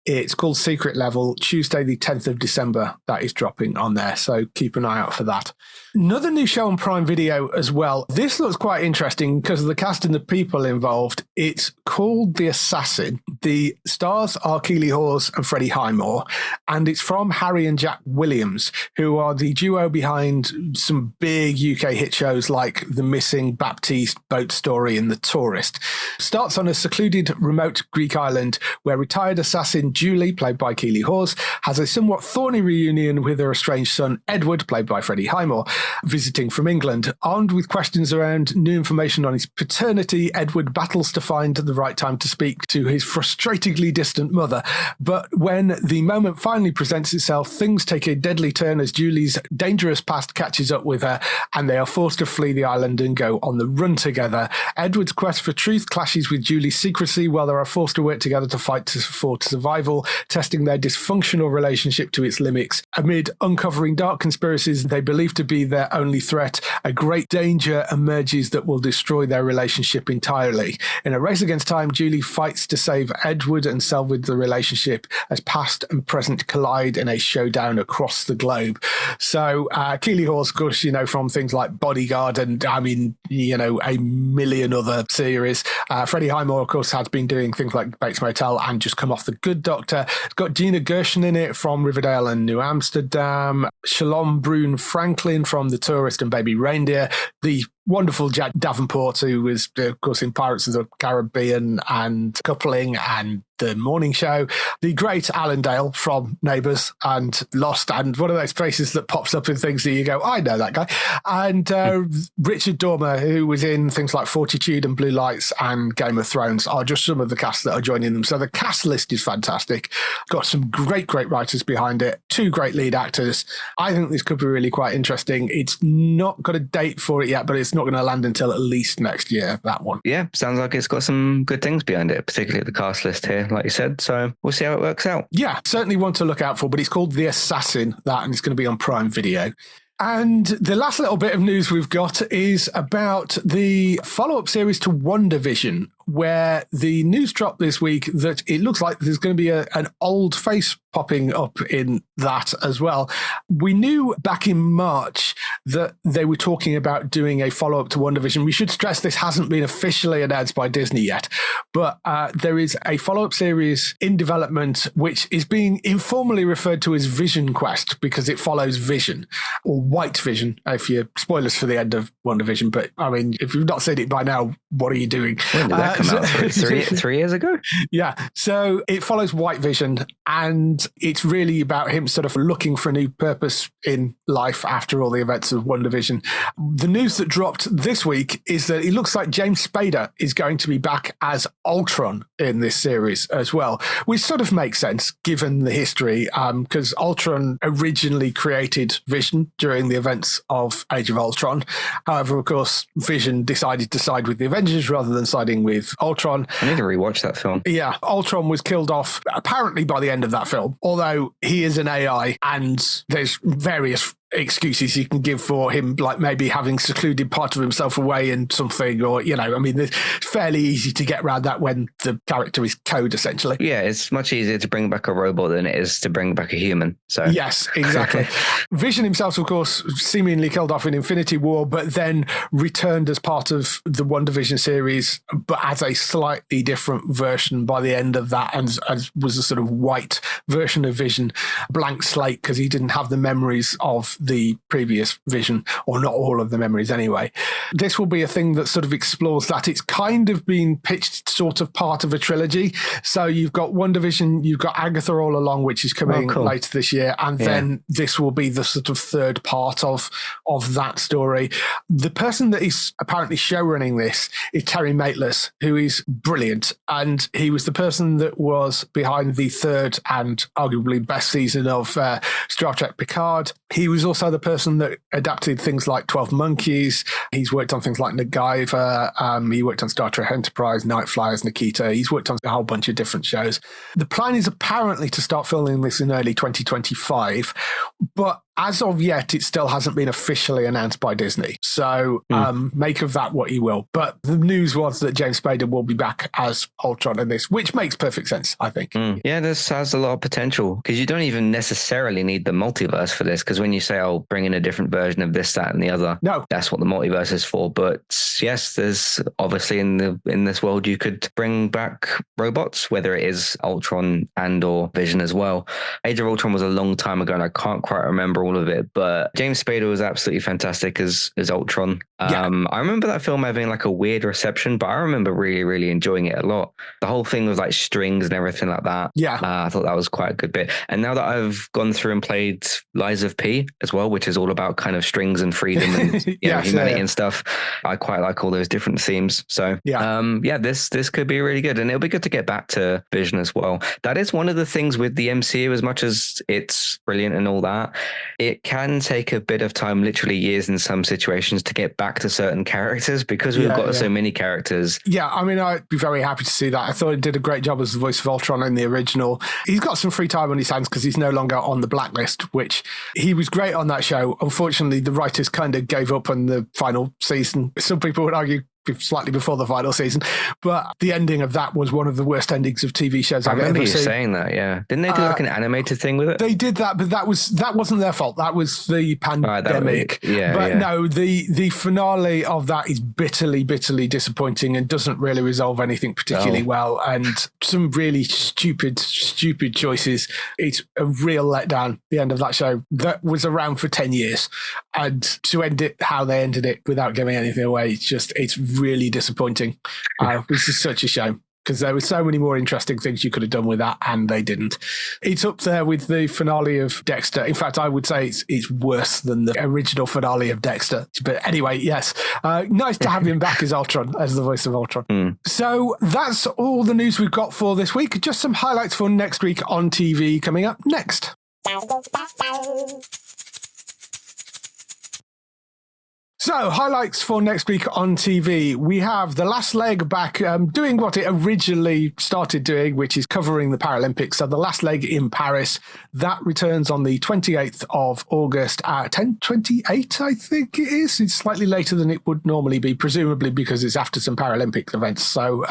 It's called Secret Level, Tuesday, the 10th of December. That is dropping on there. So keep an eye out for that. Another new show on Prime Video as well. This looks quite interesting because of the cast and the people involved. It's called The Assassin. The stars are Keely Hawes and Freddie Highmore, and it's from Harry and Jack Williams, who are the duo behind some big UK hit shows like The Missing, Baptiste, Boat Story, and The Tourist. Starts on a secluded, remote Greek island where retired assassin Julie, played by Keely Hawes, has a somewhat thorny reunion with her estranged son Edward, played by Freddie Highmore, visiting from England. Armed with questions around new information on his paternity, Edward battles to find the right time to speak to his frustratingly distant mother. But when the moment finally presents itself, things take a deadly turn as Julie's dangerous past catches up with her, and they are forced to flee the island and go on the run together. Edward's quest for truth clashes with Julie's secrecy, while they are forced to work together to fight for survival, testing their dysfunctional relationship to its limits. Amid uncovering dark conspiracies they believe to be their only threat, a great danger emerges that will destroy their relationship entirely. In a race against time, Julie fights to save Edward and salvage the relationship as past and present collide in a showdown across the globe. So Keely Hawes, of course, you know, from things like Bodyguard and, I mean, you know, a million other series. Freddie Highmore, of course, has been doing things like Bates Motel and just come off The Good Doctor. It's got Gina Gershon in it from Riverdale and New Amsterdam. Shalom Brune Franklin from The Tourist and Baby Reindeer. The wonderful Jack Davenport, who was, of course, in Pirates of the Caribbean and Coupling and The Morning Show. The great Alan Dale from Neighbours and Lost, and one of those faces that pops up in things that you go, I know that guy. And Richard Dormer, who was in things like Fortitude and Blue Lights and Game of Thrones, are just some of the cast that are joining them. So the cast list is fantastic. Got some great writers behind it. Two great lead actors. I think this could be really quite interesting. It's not got a date for it yet, but it's not going to land until at least next year, that one. Yeah, sounds like it's got some good things behind it, particularly the cast list here, like you said. So we'll see how it works out. Yeah, certainly one to look out for, but it's called The Assassin, and it's going to be on Prime Video. And the last little bit of news we've got is about the follow-up series to WandaVision, where the news dropped this week that it looks like there's going to be an old face popping up in that as well. We knew back in March that they were talking about doing a follow-up to WandaVision. We should stress this hasn't been officially announced by Disney yet, but there is a follow-up series in development which is being informally referred to as Vision Quest because it follows Vision, or White Vision, if you're spoilers for the end of WandaVision. But I mean, if you've not seen it by now, what are you doing? When did that come out 3 years ago? Yeah. So it follows White Vision, and it's really about him sort of looking for a new purpose in life after all the events of WandaVision. The news that dropped this week is that it looks like James Spader is going to be back as Ultron in this series as well, which sort of makes sense given the history, because Ultron originally created Vision during the events of Age of Ultron. However, of course, Vision decided to side with the Avengers rather than siding with Ultron. I need to rewatch that film. Yeah, Ultron was killed off apparently by the end of that film, although he is an AI and there's various excuses you can give for him, like maybe having secluded part of himself away in something, or, I mean, it's fairly easy to get around that when the character is code, essentially. Yeah, it's much easier to bring back a robot than it is to bring back a human. So yes, exactly. Vision himself, of course, seemingly killed off in Infinity War, but then returned as part of the WandaVision series, but as a slightly different version by the end of that, and was a sort of white version of Vision, blank slate, because he didn't have the memories of the previous Vision, or not all of the memories anyway. This will be a thing that sort of explores that. It's kind of been pitched sort of part of a trilogy. So you've got WandaVision, you've got Agatha All Along, which is coming later this year, and then this will be the sort of third part of that story. The person that is apparently showrunning this is Terry Mateless, who is brilliant, and he was the person that was behind the third and arguably best season of Star Trek Picard. He was also the person that adapted things like 12 Monkeys. He's worked on things like MacGyver. He worked on Star Trek Enterprise, Night Flyers, Nikita. He's worked on a whole bunch of different shows. The plan is apparently to start filming this in early 2025, but as of yet, it still hasn't been officially announced by Disney. So make of that what you will. But the news was that James Spader will be back as Ultron in this, which makes perfect sense, I think. Yeah, this has a lot of potential, because you don't even necessarily need the multiverse for this, because when you say, I'll bring in a different version of this, that, and the other, no, that's what the multiverse is for. But yes, there's obviously in this world, you could bring back robots, whether it is Ultron and or Vision as well. Age of Ultron was a long time ago, and I can't quite remember all of it, but James Spader was absolutely fantastic as Ultron. I remember that film having like a weird reception, but I remember really, really enjoying it a lot. The whole thing was like strings and everything like that. I thought that was quite a good bit. And now that I've gone through and played Lies of P as well, which is all about kind of strings and freedom and humanity and stuff, I quite like all those different themes. So this could be really good, and it'll be good to get back to Vision as well. That is one of the things with the MCU, as much as it's brilliant and all that, it can take a bit of time, literally years in some situations, to get back to certain characters, because we've got so many characters. Yeah, I mean, I'd be very happy to see that. I thought he did a great job as the voice of Ultron in the original. He's got some free time on his hands because he's no longer on the blacklist, which he was great on that show. Unfortunately, the writers kind of gave up on the final season. Some people would argue slightly before the final season, but the ending of that was one of the worst endings of TV shows I've ever seen. I remember you saying that, yeah. Didn't they do like an animated thing with it? They did that, but that wasn't their fault. That was the pandemic. No, the finale of that is bitterly, bitterly disappointing and doesn't really resolve anything particularly well, and some really stupid choices. It's a real letdown, the end of that show that was around for 10 years, and to end it how they ended it without giving anything away, it's really disappointing. This is such a shame, because there were so many more interesting things you could have done with that, and they didn't. It's up there with the finale of Dexter. In fact, I would say it's worse than the original finale of Dexter. But anyway, yes, nice to have him back as Ultron, as the voice of Ultron. So that's all the news we've got for this week. Just some highlights for next week on TV coming up next. So, highlights for next week on TV. We have The Last Leg back doing what it originally started doing, which is covering the Paralympics. So, The Last Leg in Paris, that returns on the 28th of August at 10:28, I think it is. It's slightly later than it would normally be, presumably because it's after some Paralympic events. So,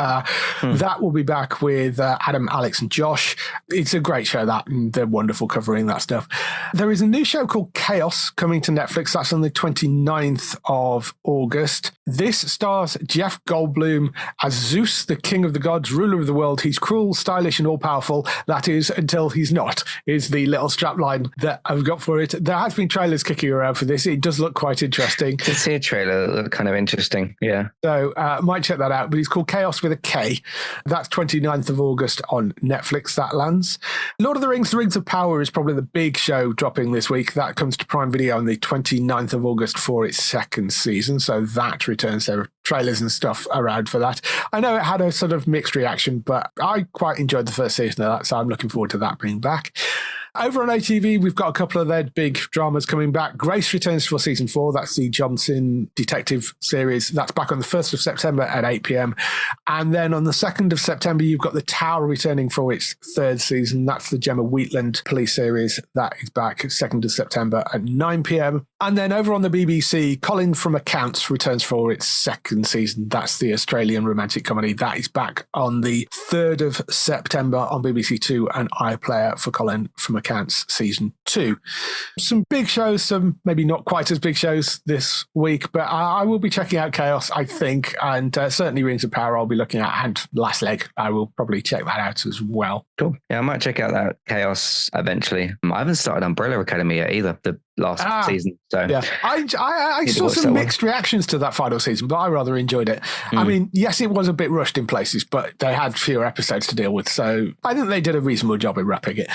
that will be back with Adam, Alex and Josh. It's a great show, that, and they're wonderful covering that stuff. There is a new show called Chaos coming to Netflix. That's on the 29th of August. This stars Jeff Goldblum as Zeus, the king of the gods, ruler of the world. He's cruel, stylish, and all-powerful. That is, until he's not, is the little strapline that I've got for it. There has been trailers kicking around for this. It does look quite interesting. I did see a trailer that looked kind of interesting, yeah. So might check that out, but it's called Chaos with a K. That's 29th of August on Netflix, that lands. Lord of the Rings, The Rings of Power is probably the big show dropping this week. That comes to Prime Video on the 29th of August for its second season, so that returns. There are trailers and stuff around for that. I know it had a sort of mixed reaction, but I quite enjoyed the first season of that, so I'm looking forward to that being back. Over on ATV, we've got a couple of their big dramas coming back. Grace returns for season 4. That's the Johnson detective series. That's back on the 1st of September at 8 p.m. And then on the 2nd of September, you've got The Tower returning for its third season. That's the Gemma Wheatland police series. That is back 2nd of September at 9 p.m. And then over on the BBC, Colin from Accounts returns for its second season. That's the Australian romantic comedy. That is back on the 3rd of September on BBC Two and iPlayer for Colin from Accounts season 2. Some big shows, some maybe not quite as big shows this week, but I will be checking out Chaos, I think, and certainly Rings of Power I'll be looking at, and Last Leg. I will probably check that out as well. Cool. Yeah, I might check out that Chaos eventually. I haven't started Umbrella Academy yet either, the last season. So yeah, I saw some mixed reactions to that final season, but I rather enjoyed it. I mean, yes, it was a bit rushed in places, but they had fewer episodes to deal with, so I think they did a reasonable job in wrapping it.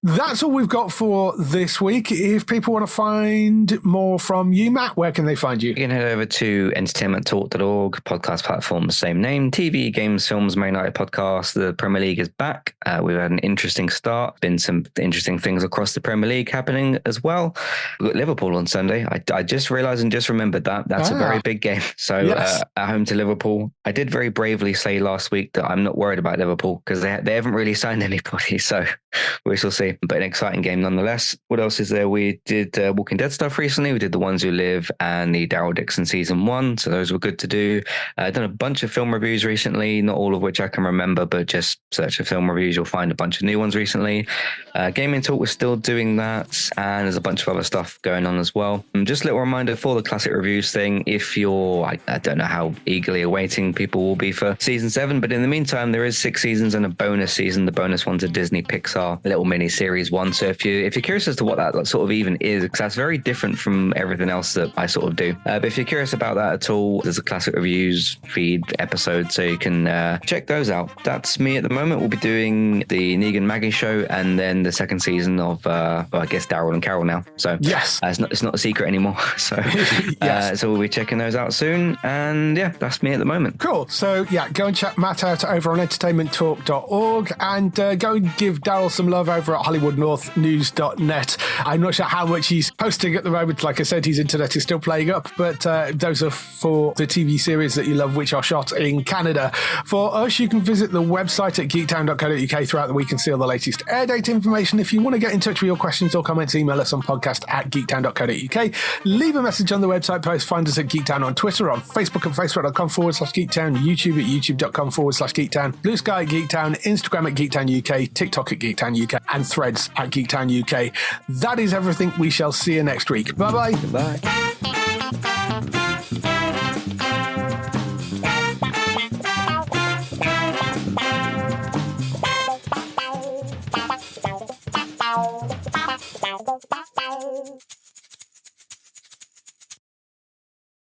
That's all we've got for this week. If people want to find more from you, Matt, where can they find you? You can head over to entertainmenttalk.org, podcast platform, same name, TV, games, films, Man United podcast. The Premier League is back. We've had an interesting start. Been some interesting things across the Premier League happening as well. We've got Liverpool on Sunday. I just realised and just remembered that's a very big game. So yes. At home to Liverpool. I did very bravely say last week that I'm not worried about Liverpool because they haven't really signed anybody. So we shall see. But an exciting game nonetheless. What else is there? We did Walking Dead stuff recently. We did The Ones Who Live and the Daryl Dixon season 1. So those were good to do. I've done a bunch of film reviews recently, not all of which I can remember, but just search for film reviews. You'll find a bunch of new ones recently. Gaming Talk, we're still doing that. And there's a bunch of other stuff going on as well. Just a little reminder for the classic reviews thing. If you're, I don't know how eagerly awaiting people will be for season 7, but in the meantime, there is 6 seasons and a bonus season. The bonus one's a Disney Pixar little mini series one. So if you're curious as to what that sort of even is, because that's very different from everything else that I sort of do. But if you're curious about that at all, there's a classic reviews feed episode, so you can check those out. That's me at the moment. We'll be doing the Negan Maggie show and then the second season of, I guess, Daryl and Carol now. So yes, it's not a secret anymore. So yes. So we'll be checking those out soon. And yeah, that's me at the moment. Cool. So yeah, go and check Matt out over on entertainmenttalk.org and go and give Daryl some love over at hollywoodnorthnews.net. I'm not sure how much he's posting at the moment. Like I said, his internet is still playing up, but those are for the TV series that you love, which are shot in Canada. For us, you can visit the website at geektown.co.uk throughout the week and see all the latest air date information. If you want to get in touch with your questions or comments, email us on podcast@geektown.co.uk. Leave a message on the website post. Find us at Geektown on Twitter, on Facebook at facebook.com/Geektown, YouTube at youtube.com/Geektown, Blue Sky at Geektown, Instagram at Geektown UK, TikTok at Geektown UK, and Threads at Geektown UK. That is everything. We shall see you next week. Bye-bye. Goodbye.